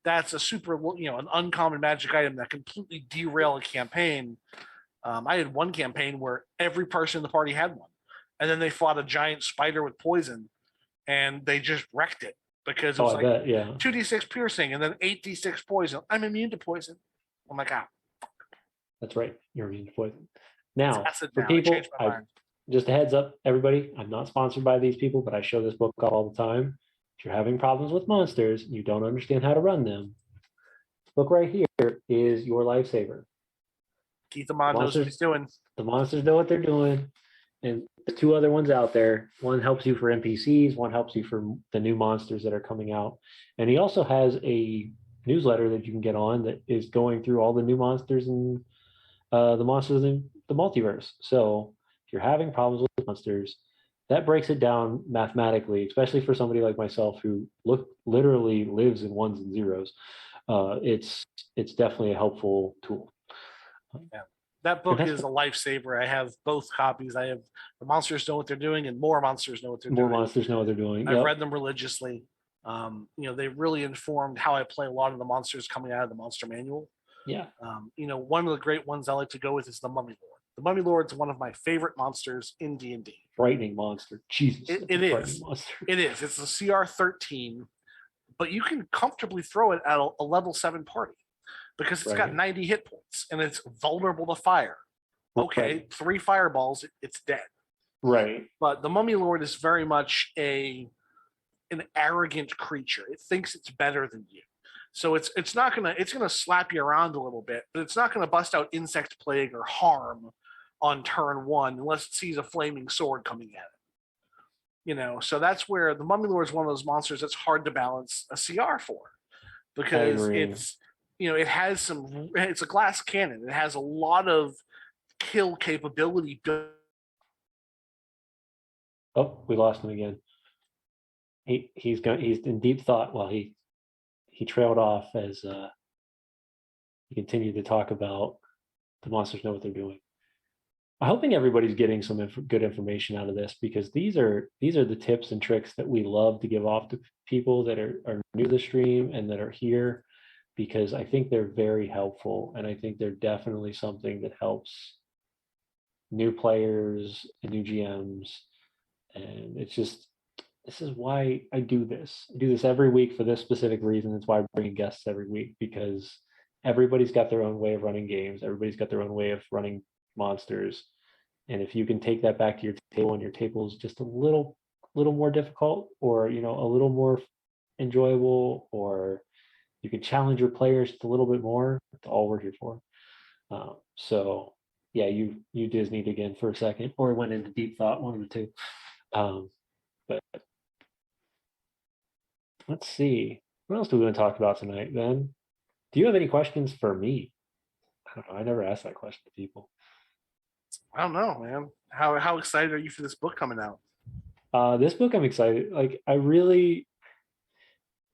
That's a super, you know, an uncommon magic item that completely derail a campaign. I had one campaign where every person in the party had one, and then they fought a giant spider with poison, and they just wrecked it because it was like 2d6 piercing and then 8d6 poison. I'm immune to poison. I'm like, that's right, you're immune to poison. Now, for now. people, just a heads up, everybody, I'm not sponsored by these people, but I show this book all the time. If you're having problems with monsters, you don't understand how to run them, this book right here is your lifesaver. Keith Amon knows what he's doing. The monsters know what they're doing. And the 2 other ones out there, one helps you for NPCs, one helps you for the new monsters that are coming out. And he also has a newsletter that you can get on that is going through all the new monsters and the monsters in the multiverse. So if you're having problems with monsters, that breaks it down mathematically, especially for somebody like myself who literally lives in ones and zeros. It's definitely a helpful tool. Yeah. That book is a lifesaver. I have both copies. I have The Monsters Know What They're Doing and More Monsters Know What They're Doing. More Monsters Know What They're Doing. I've read them religiously. You know, they really informed how I play a lot of the monsters coming out of the monster manual. Yeah. You know, one of the great ones I like to go with is the Mummy Lord. The Mummy Lord's one of my favorite monsters in D&D. Frightening monster. Jesus. It is. Monster. It is. It's a CR 13, but you can comfortably throw it at a level 7 party, because it's got 90 hit points and it's vulnerable to fire. Okay, 3 fireballs, it's dead. Right. But the Mummy Lord is very much an arrogant creature. It thinks it's better than you. So it's gonna slap you around a little bit, but it's not gonna bust out insect plague or harm on turn 1 unless it sees a flaming sword coming at it. You know, so that's where the Mummy Lord is one of those monsters that's hard to balance a CR for, because it's, you know, it's a glass cannon. It has a lot of kill capability. Oh, we lost him again. He's in deep thought while he trailed off as he continued to talk about the monsters know what they're doing. I'm hoping everybody's getting some good information out of this, because these are the tips and tricks that we love to give off to people that are new to the stream and that are here, because I think they're very helpful, and I think they're definitely something that helps new players and new GMs. And it's just, this is why I do this. I do this every week for this specific reason. It's why I bring guests every week, because everybody's got their own way of running games. Everybody's got their own way of running monsters. And if you can take that back to your table, and your table is just a little more difficult, or, you know, a little more enjoyable, or you can challenge your players just a little bit more, that's all we're here for. So yeah, you Disneyed again for a second, or went into deep thought, one of the two. But let's see, what else do we want to talk about tonight, Ben? Do you have any questions for me? I don't know. I never asked that question to people. I don't know, man. How excited are you for this book coming out? This book, I'm excited. Like,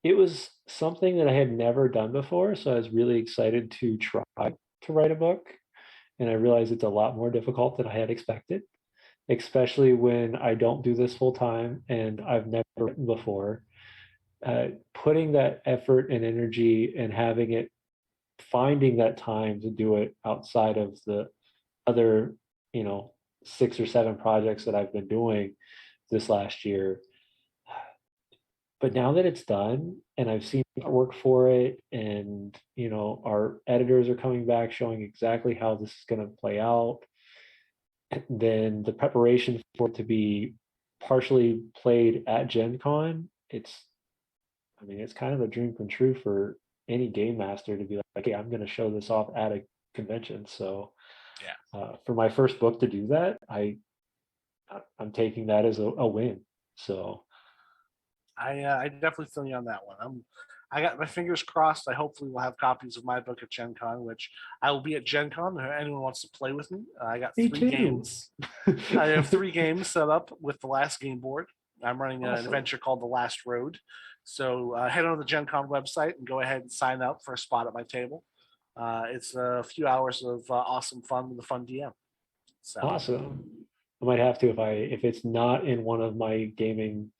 it was something that I had never done before, so I was really excited to try to write a book. And I realized it's a lot more difficult than I had expected. especially when I don't do this full time and I've never written before. Putting that effort and energy and finding that time to do it outside of the other, 6 or 7 projects that I've been doing this last year. But now that it's done and I've seen work for it, and our editors are coming back showing exactly how this is going to play out, then the preparation for it to be partially played at Gen Con, it's kind of a dream come true for any game master to be like, hey, I'm going to show this off at a convention. So for my first book to do that, I'm taking that as a win. So I definitely feel you on that one. I got my fingers crossed. I hopefully will have copies of my book at Gen Con, which I will be at Gen Con. If anyone wants to play with me, I got me 3 too. games. I have 3 games set up with the last game board. I'm running an Awesome. adventure called The Last Road. So head on the Gen Con website and go ahead and sign up for a spot at my table. It's a few hours of awesome fun with a fun DM. So Awesome. I might have to if it's not in one of my gaming.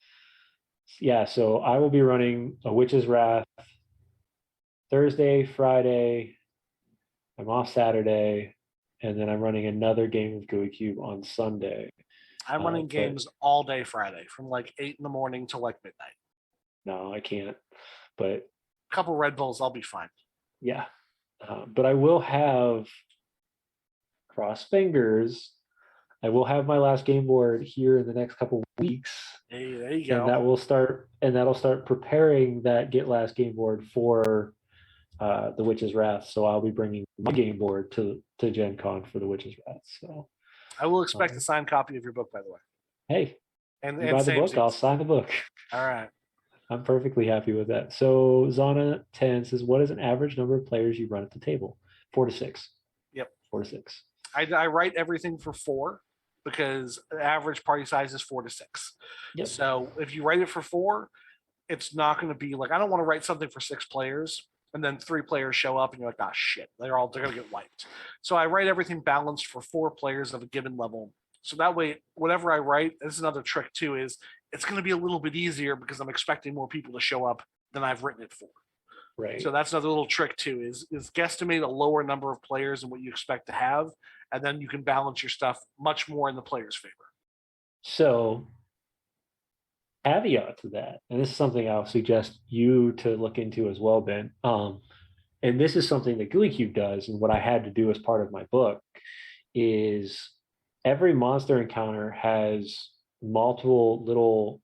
Yeah, so I will be running a Witch's Wrath Thursday, Friday. I'm off Saturday, and then I'm running another game of Gooey Cube on Sunday. I'm running games all day Friday from like 8 in the morning to like midnight. No, I can't. But a couple Red Bulls, I'll be fine. Yeah. But I will have, cross fingers, I will have my last game board here in the next couple weeks. Hey, there you go. And that'll start preparing that Get Last game board for the Witch's Wrath. So I'll be bringing my game board to Gen Con for the Witch's Wrath. So I will expect a signed copy of your book, by the way. Hey, and buy the book, I'll sign the book. All right. I'm perfectly happy with that. So Zana 10 says, what is an average number of players you run at the table? 4 to 6. Yep. 4 to 6. I write everything for 4 because the average party size is 4 to 6. Yep. So if you write it for 4, it's not going to be like, I don't want to write something for 6 players and then 3 players show up and you're like, ah, shit, they're going to get wiped. So I write everything balanced for 4 players of a given level. So that way, whatever I write, this is another trick too, is it's going to be a little bit easier because I'm expecting more people to show up than I've written it for. Right. So that's another little trick too, is guesstimate a lower number of players than what you expect to have, and then you can balance your stuff much more in the player's favor. So, caveat to that, and this is something I'll suggest you to look into as well, Ben. And this is something that Gooey Cube does, and what I had to do as part of my book is every monster encounter has multiple little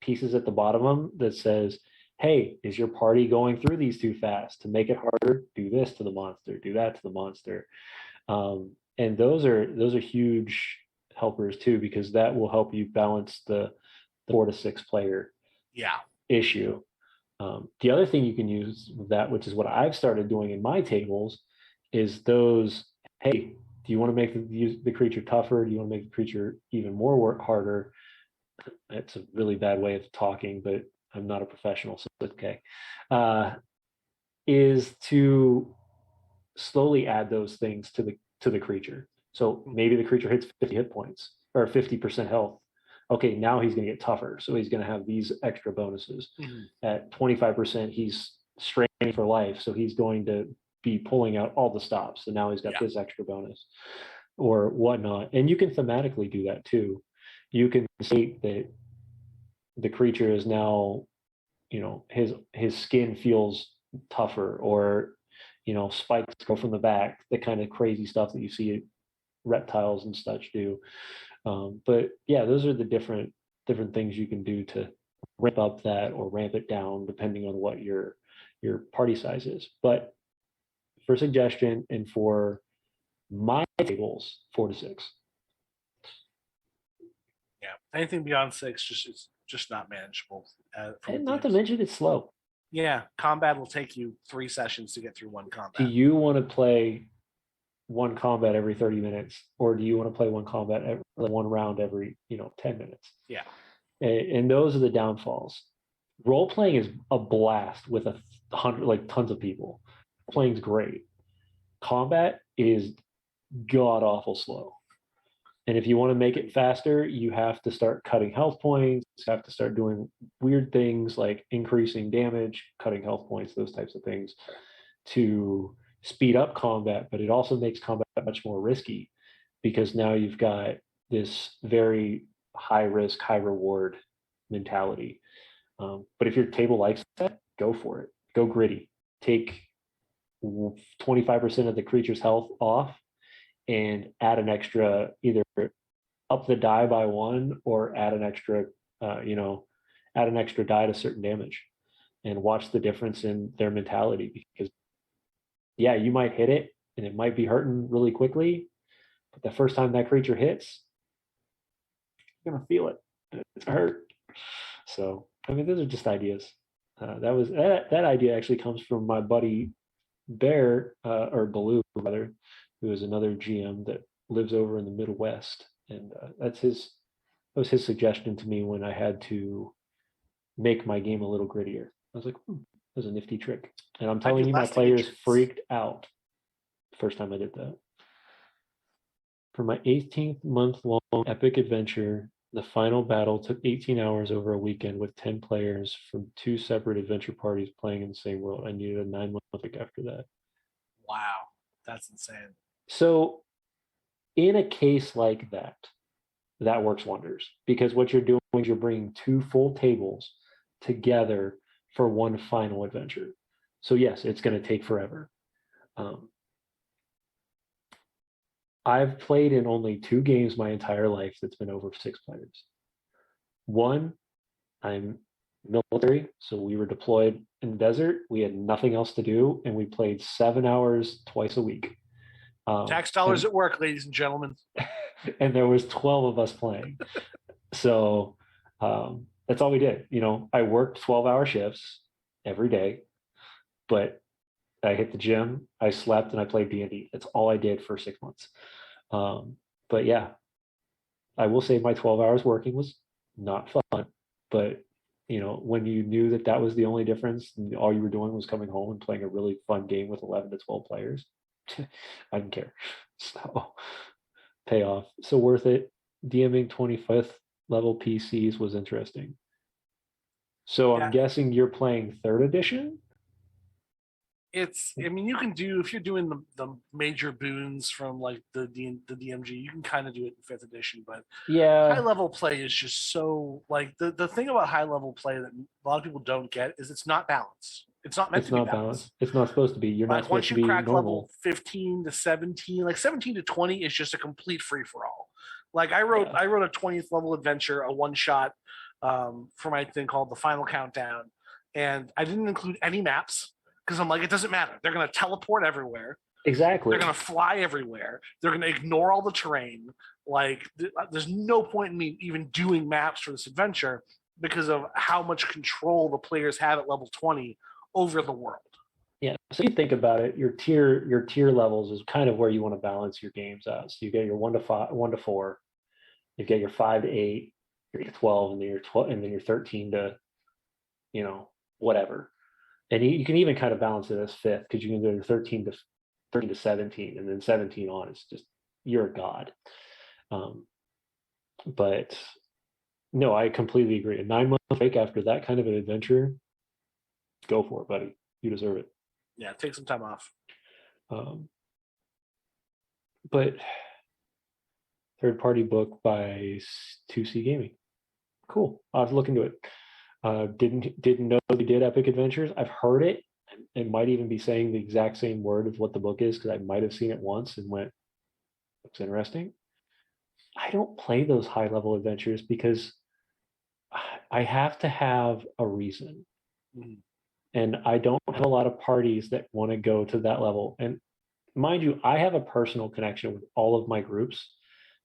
pieces at the bottom of them that says, hey, is your party going through these too fast? To make it harder, do this to the monster, do that to the monster. And those are huge helpers too, because that will help you balance the 4 to 6 player issue. The other thing you can use with that, which is what I've started doing in my tables, is those, hey, do you want to make the creature tougher? Do you want to make the creature even more harder? It's a really bad way of talking, but I'm not a professional, so it's okay. Is to slowly add those things to the creature. So maybe the creature hits 50 hit points or 50% health. Okay, now he's going to get tougher, so he's going to have these extra bonuses. At 25%, he's straining for life, so he's going to be pulling out all the stops. So now he's got this extra bonus or whatnot. And you can thematically do that too. You can state that the creature is now, his skin feels tougher, or, spikes go from the back, the kind of crazy stuff that you see reptiles and such do. But yeah, those are the different things you can do to ramp up that or ramp it down depending on what your party size is. But for suggestion and for my tables, 4 to 6. Yeah, anything beyond 6 is just not manageable. And not to mention it's slow. Yeah, combat will take you 3 sessions to get through one combat. Do you want to play one combat every 30 minutes, or do you want to play one combat one round every 10 minutes? Yeah. And those are the downfalls. Role playing is a blast with 100 tons of people. Playing's great. Combat is god awful slow. And if you want to make it faster, you have to start cutting health points, you have to start doing weird things like increasing damage, cutting health points, those types of things to speed up combat. But it also makes combat much more risky because now you've got this very high risk, high reward mentality. But if your table likes that, go for it. Go gritty. Take 25% of the creature's health off and add an extra, either up the die by one or add an extra, add an extra die to certain damage, and watch the difference in their mentality. Because yeah, you might hit it and it might be hurting really quickly, but the first time that creature hits, you're gonna feel it. It's gonna hurt. So I mean, those are just ideas. That idea actually comes from my buddy Bear, or Baloo rather, who is another GM that lives over in the Middle West, and that was his suggestion to me when I had to make my game a little grittier. I was like, that was a nifty trick, and I'm telling you, my players freaked out the first time I did that. For my 18th month long epic adventure, the final battle took 18 hours over a weekend with 10 players from 2 separate adventure parties playing in the same world. I needed a 9-month epic after that. Wow, that's insane. So in a case like that, that works wonders, because what you're doing is you're bringing 2 full tables together for one final adventure. So yes, it's going to take forever. I've played in only 2 games my entire life that's been over 6 players. One, I'm military, so we were deployed in the desert. We had nothing else to do, and we played 7 hours twice a week. Tax dollars at work, ladies and gentlemen. And there was 12 of us playing. So that's all we did. I worked 12-hour shifts every day, but I hit the gym, I slept, and I played D&D. That's all I did for 6 months. But yeah, I will say my 12 hours working was not fun. But when you knew that that was the only difference, and all you were doing was coming home and playing a really fun game with 11 to 12 players, I didn't care. So payoff. So worth it. DMing 25th level PCs was interesting. So I'm guessing you're playing 3rd edition? I mean, you can do, if you're doing the major boons from like the DMG, you can kind of do it in 5th edition, but yeah, high level play is just so, like, the thing about high level play that a lot of people don't get is it's not balanced. It's not meant to be balanced. It's not supposed to be. You're not supposed to be once you crack normal. level 15 to 17, like 17 to 20 is just a complete free for all. Like I wrote a 20th level adventure, a one shot for my thing called the Final Countdown, and I didn't include any maps because I'm like, it doesn't matter. They're going to teleport everywhere. Exactly. They're going to fly everywhere. They're going to ignore all the terrain. Like there's no point in me even doing maps for this adventure because of how much control the players have at level 20 over the world. Yeah. So you think about it, your tier levels is kind of where you want to balance your games out. So you get your 1 to 4, you get your 5 to 8, your 12, and then your 12, and then your 13 to, whatever. And you can even kind of balance it as 5th, because you can go 13 to 17, and then 17 on is just, you're a god. But no, I completely agree. A 9-month break after that kind of an adventure, go for it, buddy. You deserve it. Yeah, take some time off. But 3rd-party book by 2C Gaming. Cool. I'll have to look into it. Didn't know they did epic adventures. I've heard it. It might even be saying the exact same word of what the book is, because I might have seen it once and went, looks interesting. I don't play those high-level adventures because I have to have a reason. Mm. And I don't have a lot of parties that want to go to that level. And mind you, I have a personal connection with all of my groups,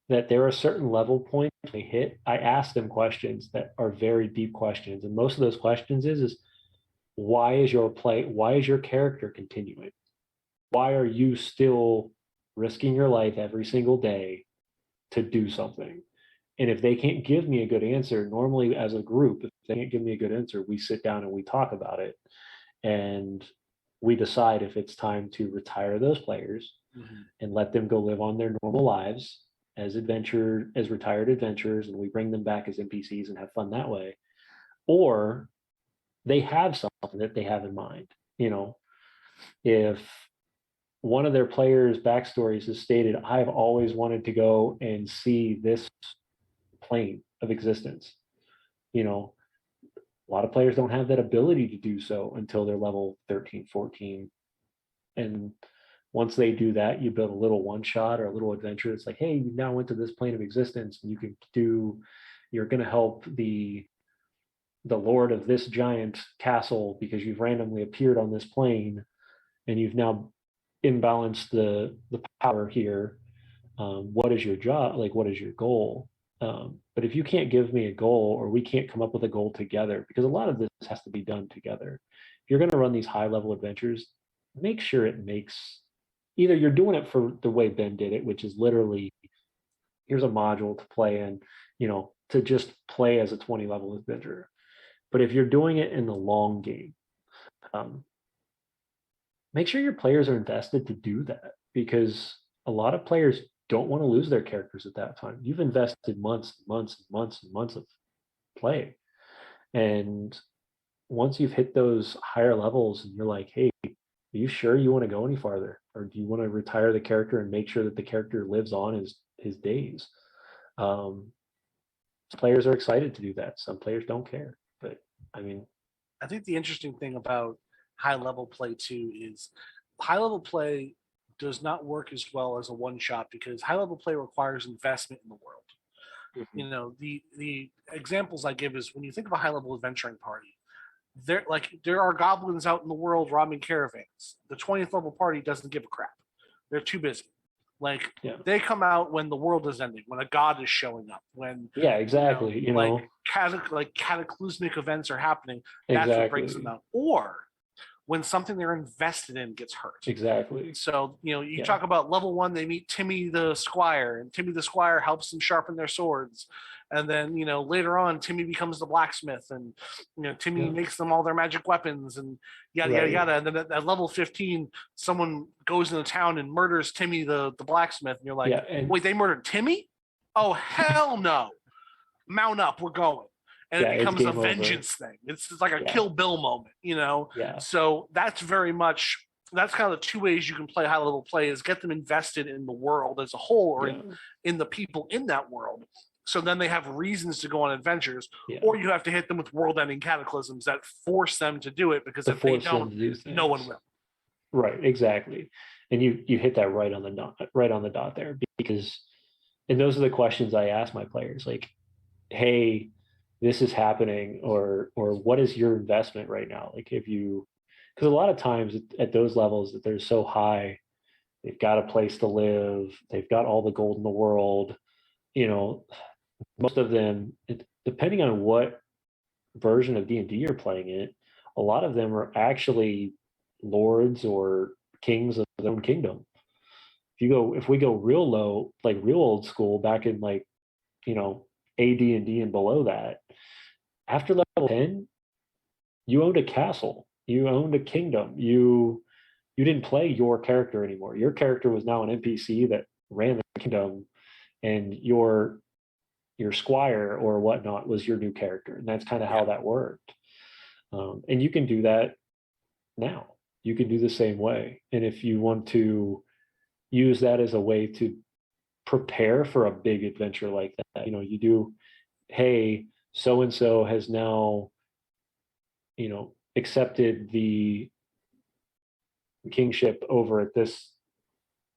that there are certain level points they hit. I ask them questions that are very deep questions. And most of those questions is why is your character continuing? Why are you still risking your life every single day to do something? And if they can't give me a good answer, normally as a group, if they can't give me a good answer, we sit down and we talk about it. And we decide if it's time to retire those players and let them go live on their normal lives as retired adventurers, and we bring them back as NPCs and have fun that way, or they have something that they have in mind. If one of their players' backstories is stated, I've always wanted to go and see this plane of existence. A lot of players don't have that ability to do so until they're level 13, 14. And once they do that, you build a little one shot or a little adventure. It's like, hey, you now went to this plane of existence, and you're going to help the lord of this giant castle because you've randomly appeared on this plane, and you've now imbalanced the power here. What is your job? Like, what is your goal? But if you can't give me a goal, or we can't come up with a goal together, because a lot of this has to be done together. If you're going to run these high level adventures, make sure it makes, either you're doing it for the way Ben did it, which is literally, here's a module to play in, to just play as a 20 level adventurer. But if you're doing it in the long game, make sure your players are invested to do that, because a lot of players don't want to lose their characters at that time. You've invested months of play. And once you've hit those higher levels and you're like, hey, are you sure you want to go any farther? Or do you want to retire the character and make sure that the character lives on his days? Players are excited to do that. Some players don't care. But I think the interesting thing about high level play too is high level play does not work as well as a one shot, because high level play requires investment in the world. Mm-hmm. The examples I give is, when you think of a high level adventuring party, there are goblins out in the world robbing caravans. The 20th level party doesn't give a crap. They're too busy. They come out when the world is ending, when a god is showing up, when exactly. cataclysmic events are happening. That's what brings them out. Or when something they're invested in gets hurt. Exactly. So, you talk about level 1, they meet Timmy the Squire, and Timmy the Squire helps them sharpen their swords. And then, later on, Timmy becomes the blacksmith, and, Timmy makes them all their magic weapons, and yada, yada, yada. And then at level 15, someone goes into town and murders Timmy the blacksmith. And you're like, wait, they murdered Timmy? Oh, hell no. Mount up, we're going. And it becomes a vengeance thing. It's like a Kill Bill moment, So that's very much, that's kind of the two ways you can play high level play, is get them invested in the world as a whole, or in the people in that world. So then they have reasons to go on adventures, or you have to hit them with world-ending cataclysms that force them to do it, because if they don't, no one will. Right, exactly. And you hit that right on the dot there, because, and those are the questions I ask my players, like, hey, this is happening, or what is your investment right now? Like, because a lot of times at those levels that they're so high, they've got a place to live, they've got all the gold in the world, most of them, depending on what version of D&D you're playing it, a lot of them are actually lords or kings of their own kingdom. If we go real low, like real old school, back in AD&D and below that, after level 10, you owned a castle, you owned a kingdom, you didn't play your character anymore. Your character was now an NPC that ran the kingdom, and your squire or whatnot was your new character. And that's kind of how that worked. And you can do that now. You can do the same way. And if you want to use that as a way to prepare for a big adventure like that, you do, hey, so-and-so has now, accepted the kingship over at this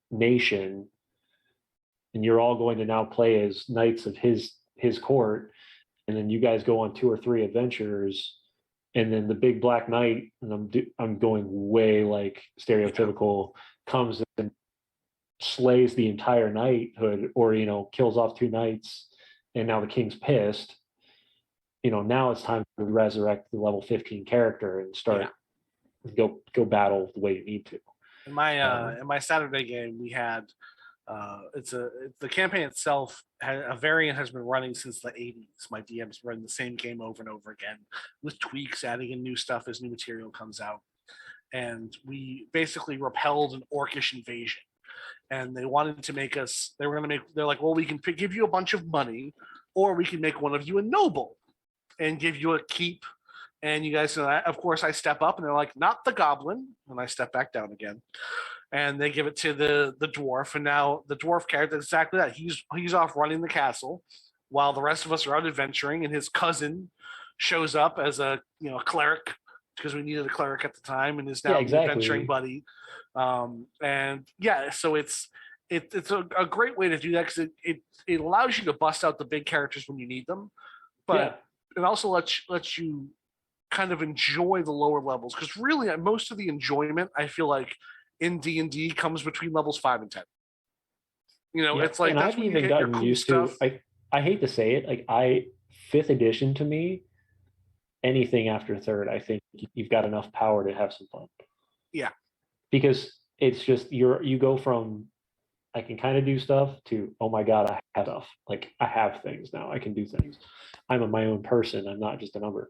nation, and you're all going to now play as knights of his court, and then you guys go on 2 or 3 adventures, and then the big black knight, and I'm going way like stereotypical, comes and slays the entire knighthood, or kills off 2 knights, and now the king's pissed. Now it's time to resurrect the level 15 character and start go battle the way you need to. In my Saturday game, we had the campaign itself, a variant has been running since the 80s. My DM's run the same game over and over again, with tweaks, adding in new stuff as new material comes out. And we basically repelled an orcish invasion. and they wanted to make us. They're like, well, we can give you a bunch of money, or we can make one of you a noble, and give you a keep. And you guys, of course, I step up, and they're like, not the goblin, and I step back down again. And they give it to the dwarf, and now the dwarf character is exactly that. He's off running the castle, while the rest of us are out adventuring, and his cousin shows up as a cleric, because we needed a cleric at the time, and is now the adventuring buddy. And yeah, so it's a great way to do that, because it allows you to bust out the big characters when you need them, but it also lets you kind of enjoy the lower levels, because really most of the enjoyment, I feel like, in D&D comes between levels 5 and 10. It's like, and that's I've when you even get your gotten cool used stuff. to. I hate to say it, like 5th edition to me, anything after 3rd, I think you've got enough power to have some fun. Yeah, because it's just you go from I can kind of do stuff to, oh my god, I have stuff. Like, I have things now. I can do things. I'm my own person. I'm not just a number.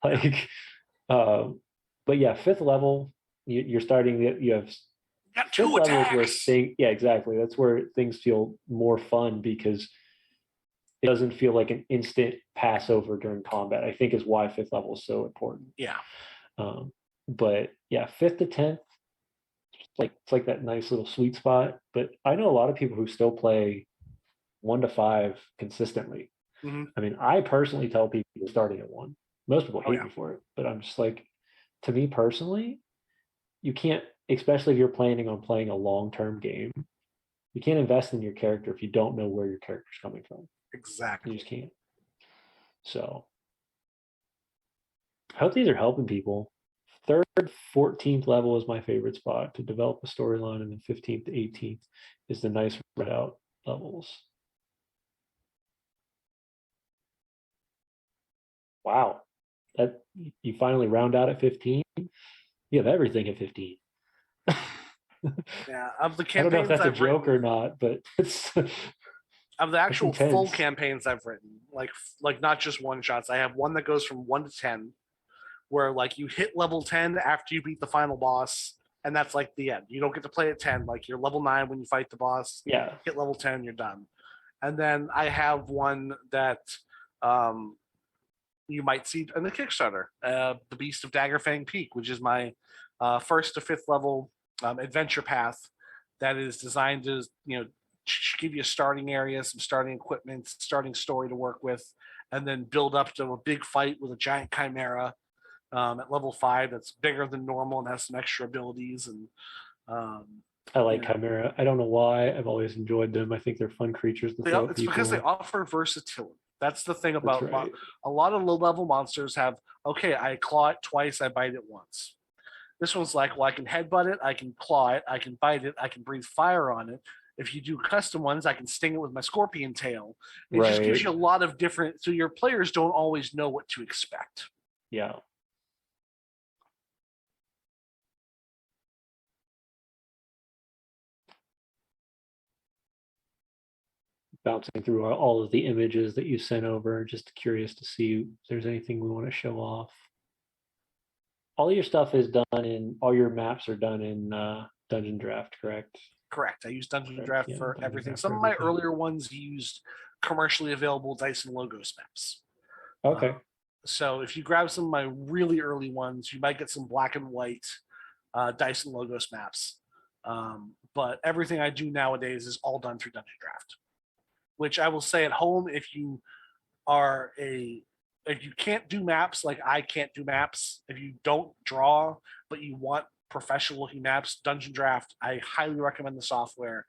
Like, but yeah, 5th level, you're starting. You have got 5th 2 level is where attacks. yeah, exactly. That's where things feel more fun, because it doesn't feel like an instant pass over during combat. I think is why 5th level is so important. Yeah. But yeah, 5th to 10th, it's like that nice little sweet spot. But I know a lot of people who still play 1 to 5 consistently. Mm-hmm. I mean, I personally tell people starting at 1. Most people hate me for it, but I'm just like, to me personally, you can't, especially if you're planning on playing a long-term game, you can't invest in your character if you don't know where your character's coming from. Exactly. You just can't. So I hope these are helping people. 3rd, 14th level is my favorite spot to develop a storyline, and then 15th to 18th is the nice spread out levels. Wow, that you finally round out at 15. You have everything at 15. Yeah, of the I don't know if campaigns that's a I've joke written, or not, but it's of the actual full intense. campaigns I've written, like not just one shots. I have one that goes from 1 to 10, where like you hit level 10 after you beat the final boss, and that's like the end. You don't get to play at 10. Like, you're level 9 when you fight the boss. Yeah. Hit level 10, you're done. And then I have one that you might see in the Kickstarter, the Beast of Daggerfang Peak, which is my 1st to 5th level adventure path that is designed to give you a starting area, some starting equipment, starting story to work with, and then build up to a big fight with a giant chimera at level 5 that's bigger than normal and has some extra abilities. And I like chimera. I don't know why. I've always enjoyed them. I think they're fun creatures to throw at it's people. because they offer versatility. That's the thing about right. A lot of low-level monsters have, okay, I claw it twice, I bite it once. This one's like, well, I can headbutt it, I can claw it, I can bite it, I can breathe fire on it. If you do custom ones, I can sting it with my scorpion tail. It just gives you a lot of different, so your players don't always know what to expect. Yeah. Bouncing through all of the images that you sent over, just curious to see if there's anything we want to show off. All your stuff is done all your maps are done in Dungeon Draft, correct? Correct. I use Dungeon Draft for Dungeon everything. Draft Some for of my everything. earlier ones used commercially available Dice and Logos maps. Okay. So if you grab some of my really early ones, you might get some black and white Dice and Logos maps. But everything I do nowadays is all done through Dungeon Draft, which I will say at home, if you can't do maps, like I can't do maps, if you don't draw, but you want professional looking maps, Dungeon Draft, I highly recommend the software.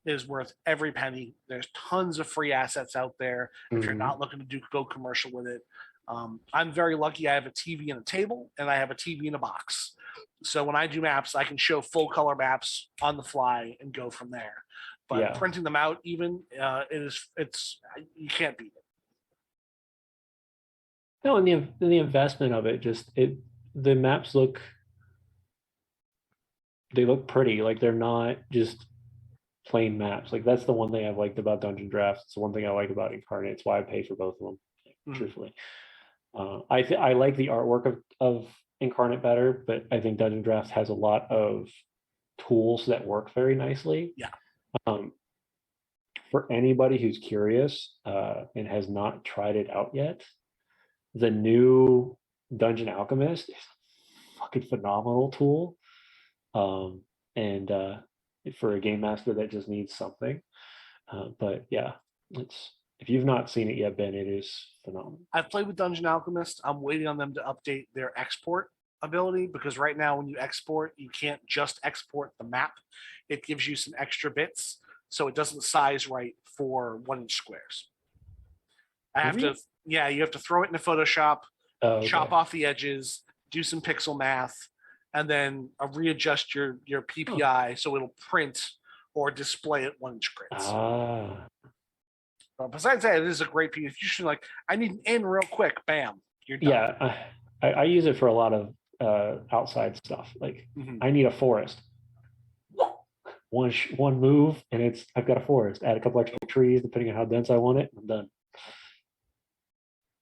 It is worth every penny. There's tons of free assets out there if you're not looking to go commercial with it. I'm very lucky. I have a TV and a table, and I have a TV in a box. So when I do maps, I can show full color maps on the fly and go from there. But printing them out, even it's you can't beat it. No, and the investment of it, the maps look pretty. Like, they're not just plain maps. Like, that's the one thing I've liked about Dungeon Drafts. It's the one thing I like about Incarnate. It's why I pay for both of them, truthfully. I like the artwork of Incarnate better, but I think Dungeon Drafts has a lot of tools that work very nicely. Yeah. For anybody who's curious and has not tried it out yet, the new Dungeon Alchemist is a fucking phenomenal tool. And for a game master that just needs something. But yeah, it's if you've not seen it yet, Ben, it is phenomenal. I've played with Dungeon Alchemist. I'm waiting on them to update their export ability because right now when you export, you can't just export the map. It gives you some extra bits, so it doesn't size right for 1-inch squares. You have to throw it into Photoshop, chop off the edges, do some pixel math, and then readjust your PPI so it'll print or display at 1-inch grids. Besides that, it is a great piece. If you should like, I need an in real quick, bam, you're done. Yeah, I use it for a lot of outside stuff. Like I need a forest. One move, and I've got a forest. Add a couple extra trees, depending on how dense I want it. I'm done.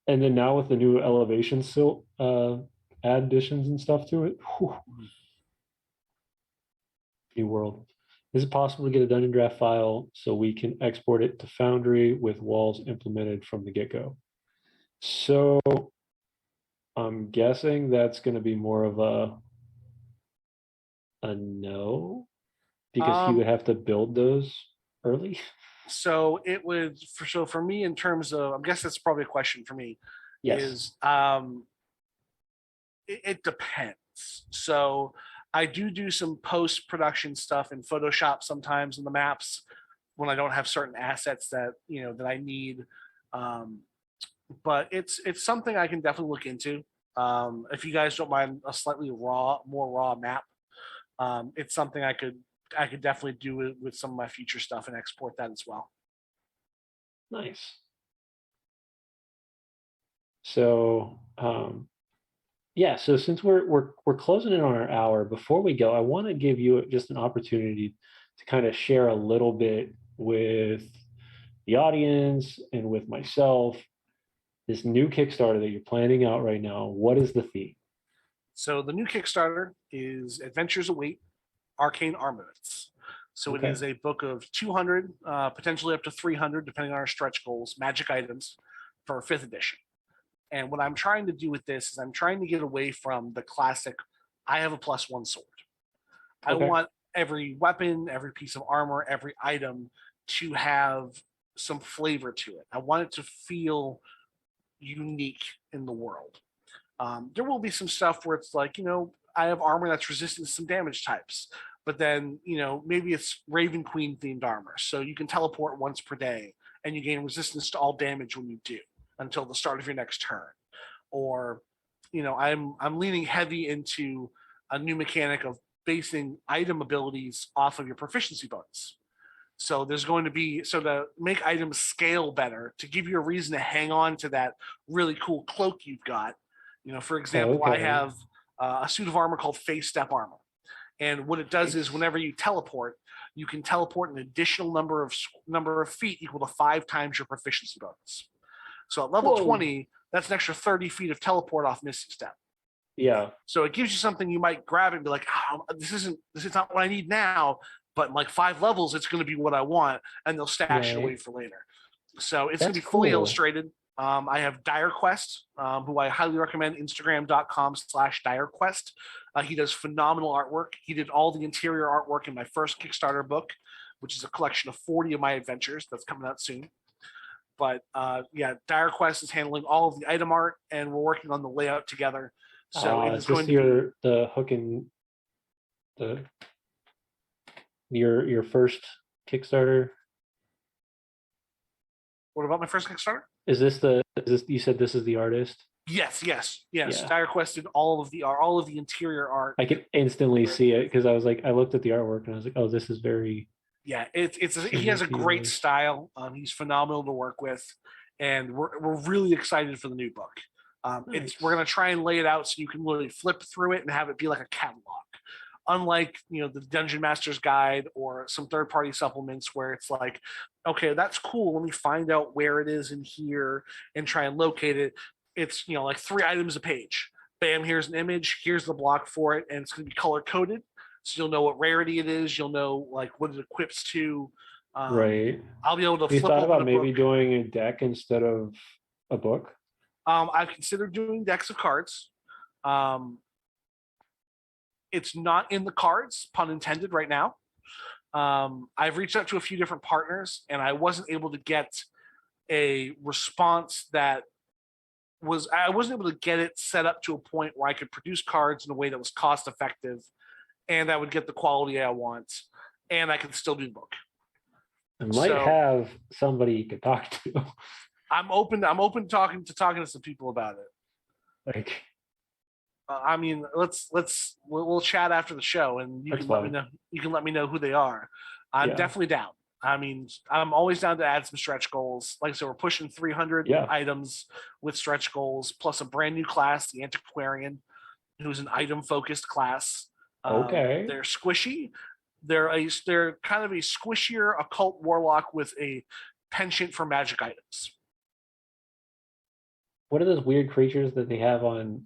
And then now with the new elevation silt additions and stuff to it, new world. Is it possible to get a dungeon draft file so we can export it to Foundry with walls implemented from the get-go? So I'm guessing that's going to be more of a no, because he would have to build those early. So it would for me in terms of, I guess that's probably a question for me. Yes. Is it depends. So I do some post-production stuff in Photoshop sometimes in the maps when I don't have certain assets that that I need. But it's something I can definitely look into. If you guys don't mind a slightly more raw map, it's something I could definitely do it with some of my future stuff and export that as well. Nice. So yeah, so since we're closing in on our hour, before we go, I want to give you just an opportunity to kind of share a little bit with the audience and with myself this new Kickstarter that you're planning out right now. What is the theme? So the new Kickstarter is Adventures Await, Arcane Armaments. So it is a book of 200, potentially up to 300, depending on our stretch goals, magic items for 5th edition. And what I'm trying to do with this is I'm trying to get away from the classic, I have a +1 sword. I want every weapon, every piece of armor, every item to have some flavor to it. I want it to feel unique in the world. There will be some stuff where it's like, I have armor that's resistant to some damage types, but then, maybe it's Raven Queen themed armor. So you can teleport once per day and you gain resistance to all damage when you do until the start of your next turn. Or, I'm leaning heavy into a new mechanic of basing item abilities off of your proficiency bonus. So there's going to be, so to make items scale better, to give you a reason to hang on to that really cool cloak you've got. For example, I have a suit of armor called Face Step Armor. And what it does is whenever you teleport, you can teleport an additional number of feet equal to 5 times your proficiency bonus. So at level 20, that's an extra 30 feet of teleport off Misty Step. Yeah. So it gives you something you might grab and be like, this is not what I need now, but in like 5 levels, it's going to be what I want, and they'll stash it away for later. So it's going to be fully illustrated. I have Dire Quest, who I highly recommend, Instagram.com/DireQuest. He does phenomenal artwork. He did all the interior artwork in my first Kickstarter book, which is a collection of 40 of my adventures that's coming out soon. But Dire Quest is handling all of the item art, and we're working on the layout together. So it is going to be the hook and your first Kickstarter. What about my first Kickstarter? Is this you said this is the artist? Yes. Yeah. Dire Quest did all of the interior art. I could instantly see it because I was like, I looked at the artwork and I was like, oh, this is very. Yeah, he has a great style. He's phenomenal to work with, and we're really excited for the new book. We're gonna try and lay it out so you can literally flip through it and have it be like a catalog. Unlike the Dungeon Master's Guide or some third-party supplements where it's like, okay, that's cool. Let me find out where it is in here and try and locate it. It's like 3 items a page. Bam, here's an image. Here's the block for it, and it's going to be color-coded. so you'll know what rarity it is. You'll know like what it equips to. Right. I'll be able to You flip thought open about a maybe book. doing a deck instead of a book? I've considered doing decks of cards. Um, it's not in the cards, pun intended, right now. I've reached out to a few different partners, and I wasn't able to get a response that I wasn't able to get it set up to a point where I could produce cards in a way that was cost effective, and I would get the quality I want, and I could still do the book. I might So have somebody you could talk to. I'm open. I'm open talking to some people about it. Like, I mean, we'll chat after the show, and you that's can let me fine. know. You can let me know who they are. I'm Yeah. definitely down. I mean, I'm always down to add some stretch goals. Like I said, we're pushing 300 Yeah. items with stretch goals, plus a brand new class, the Antiquarian, who's an item focused class. Okay. They're squishy. They're kind of a squishier occult warlock with a penchant for magic items. What are those weird creatures that they have on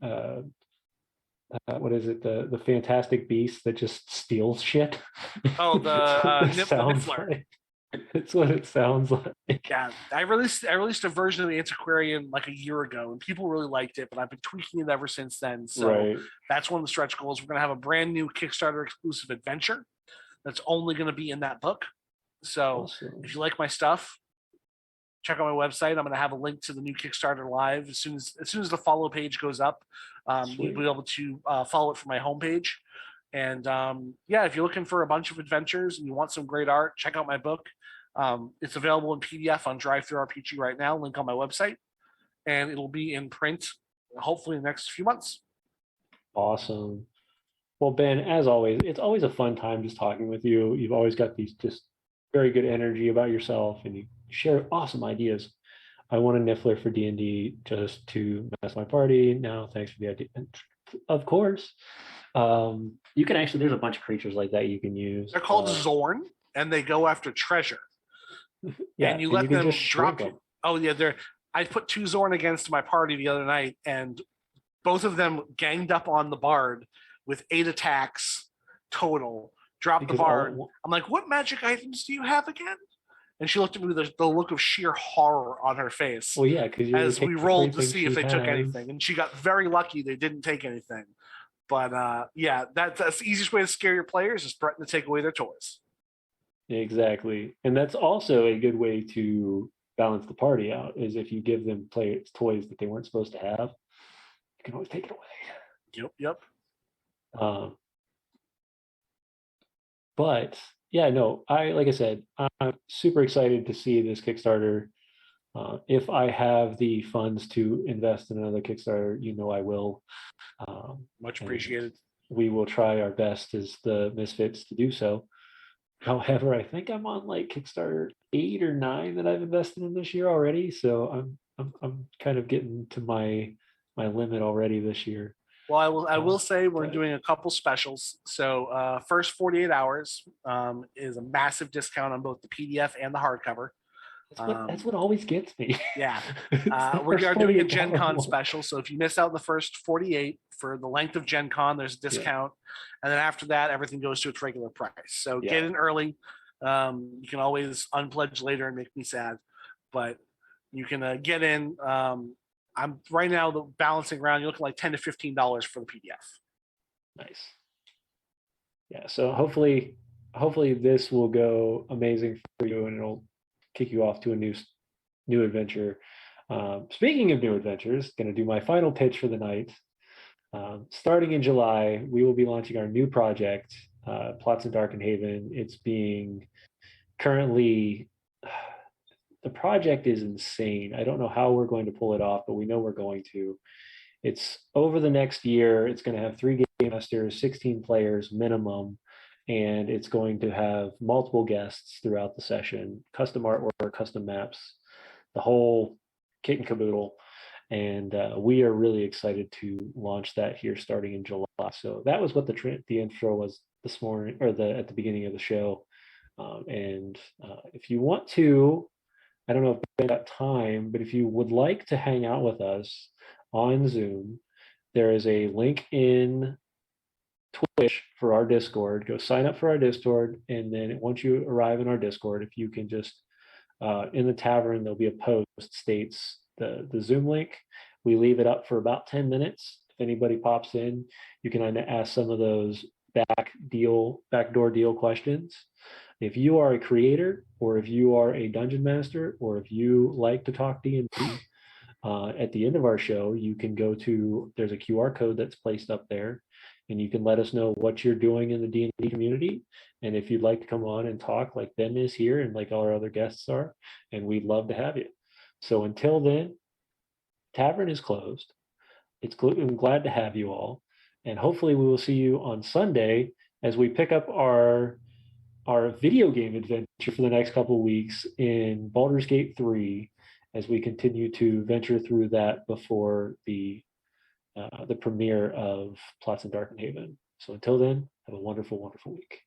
what is it, the fantastic beast that just steals shit? Oh, That's what the this sounds Niffler. like. It's what it sounds like. Yeah, I released a version of the Antiquarian like a year ago, and people really liked it. But I've been tweaking it ever since then. So Right. that's one of the stretch goals. We're going to have a brand new Kickstarter exclusive adventure that's only going to be in that book. So Awesome. if you like my stuff, check out my website. I'm going to have a link to the new Kickstarter live as soon as the follow page goes up. You'll be able to follow it from my homepage. And yeah, if you're looking for a bunch of adventures and you want some great art, check out my book. It's available in PDF on DriveThruRPG right now. Link on my website, and it'll be in print hopefully in the next few months. Awesome. Well, Ben, as always, it's always a fun time just talking with you. You've always got these just very good energy about yourself, and you share awesome ideas. I want a Niffler for D&D just to mess my party. Now, thanks for the idea. Of course. You can actually, there's a bunch of creatures like that you can use. They're called Zorn, and they go after treasure. Yeah, and you let can them just shrink drop. them. Oh yeah, I put 2 Zorn against my party the other night, and both of them ganged up on the bard with 8 attacks total. Dropped the bard. I'm like, what magic items do you have again? And she looked at me with the look of sheer horror on her face. Well, yeah, because as we rolled to see if they took anything, and she got very lucky they didn't take anything. But yeah, that's the easiest way to scare your players is threaten to take away their toys. Exactly. And that's also a good way to balance the party out, is if you give them toys that they weren't supposed to have, you can always take it away. Yep. But yeah, no, like I said, I'm super excited to see this Kickstarter. If I have the funds to invest in another Kickstarter, I will. Much appreciated. We will try our best as the Misfits to do so. However, I think I'm on like Kickstarter 8 or 9 that I've invested in this year already. So I'm kind of getting to my limit already this year. Well, I will say we're doing a couple specials. So first 48 hours is a massive discount on both the PDF and the hardcover. That's what always gets me. Yeah. We are doing a Gen Con special. So if you miss out on the first 48 for the length of Gen Con, there's a discount. Yeah. And then after that, everything goes to its regular price. So get in early. You can always unpledge later and make me sad. But you can get in. I'm right now balancing around. You're looking like $10 to $15 for the PDF. Nice. Yeah. So hopefully this will go amazing for you, and it'll kick you off to a new adventure. Speaking of new adventures, going to do my final pitch for the night. Starting in July, we will be launching our new project, Plots in Darkenhaven. It's being currently. The project is insane. I don't know how we're going to pull it off, but we know we're going to. It's over the next year. It's going to have 3 game masters, 16 players minimum, and it's going to have multiple guests throughout the session, custom artwork, custom maps, the whole kit and caboodle. And we are really excited to launch that here starting in July. So that was what the intro was this morning, or at the beginning of the show. And if you want to, I don't know if you've got time, but if you would like to hang out with us on Zoom, there is a link in Twitch for our Discord. Go sign up for our Discord, and then once you arrive in our Discord, if you can just in the tavern, there'll be a post states the Zoom link. We leave it up for about 10 minutes. If anybody pops in, you can ask some of those backdoor deal questions. If you are a creator, or if you are a dungeon master, or if you like to talk D&D, at the end of our show, you can go to, there's a QR code that's placed up there, and you can let us know what you're doing in the D&D community. And if you'd like to come on and talk like Ben is here and like all our other guests are, and we'd love to have you. So until then, Tavern is closed. I'm glad to have you all. And hopefully we will see you on Sunday as we pick up our video game adventure for the next couple of weeks in Baldur's Gate 3, as we continue to venture through that before the premiere of Plots in Darkenhaven. So until then, have a wonderful, wonderful week.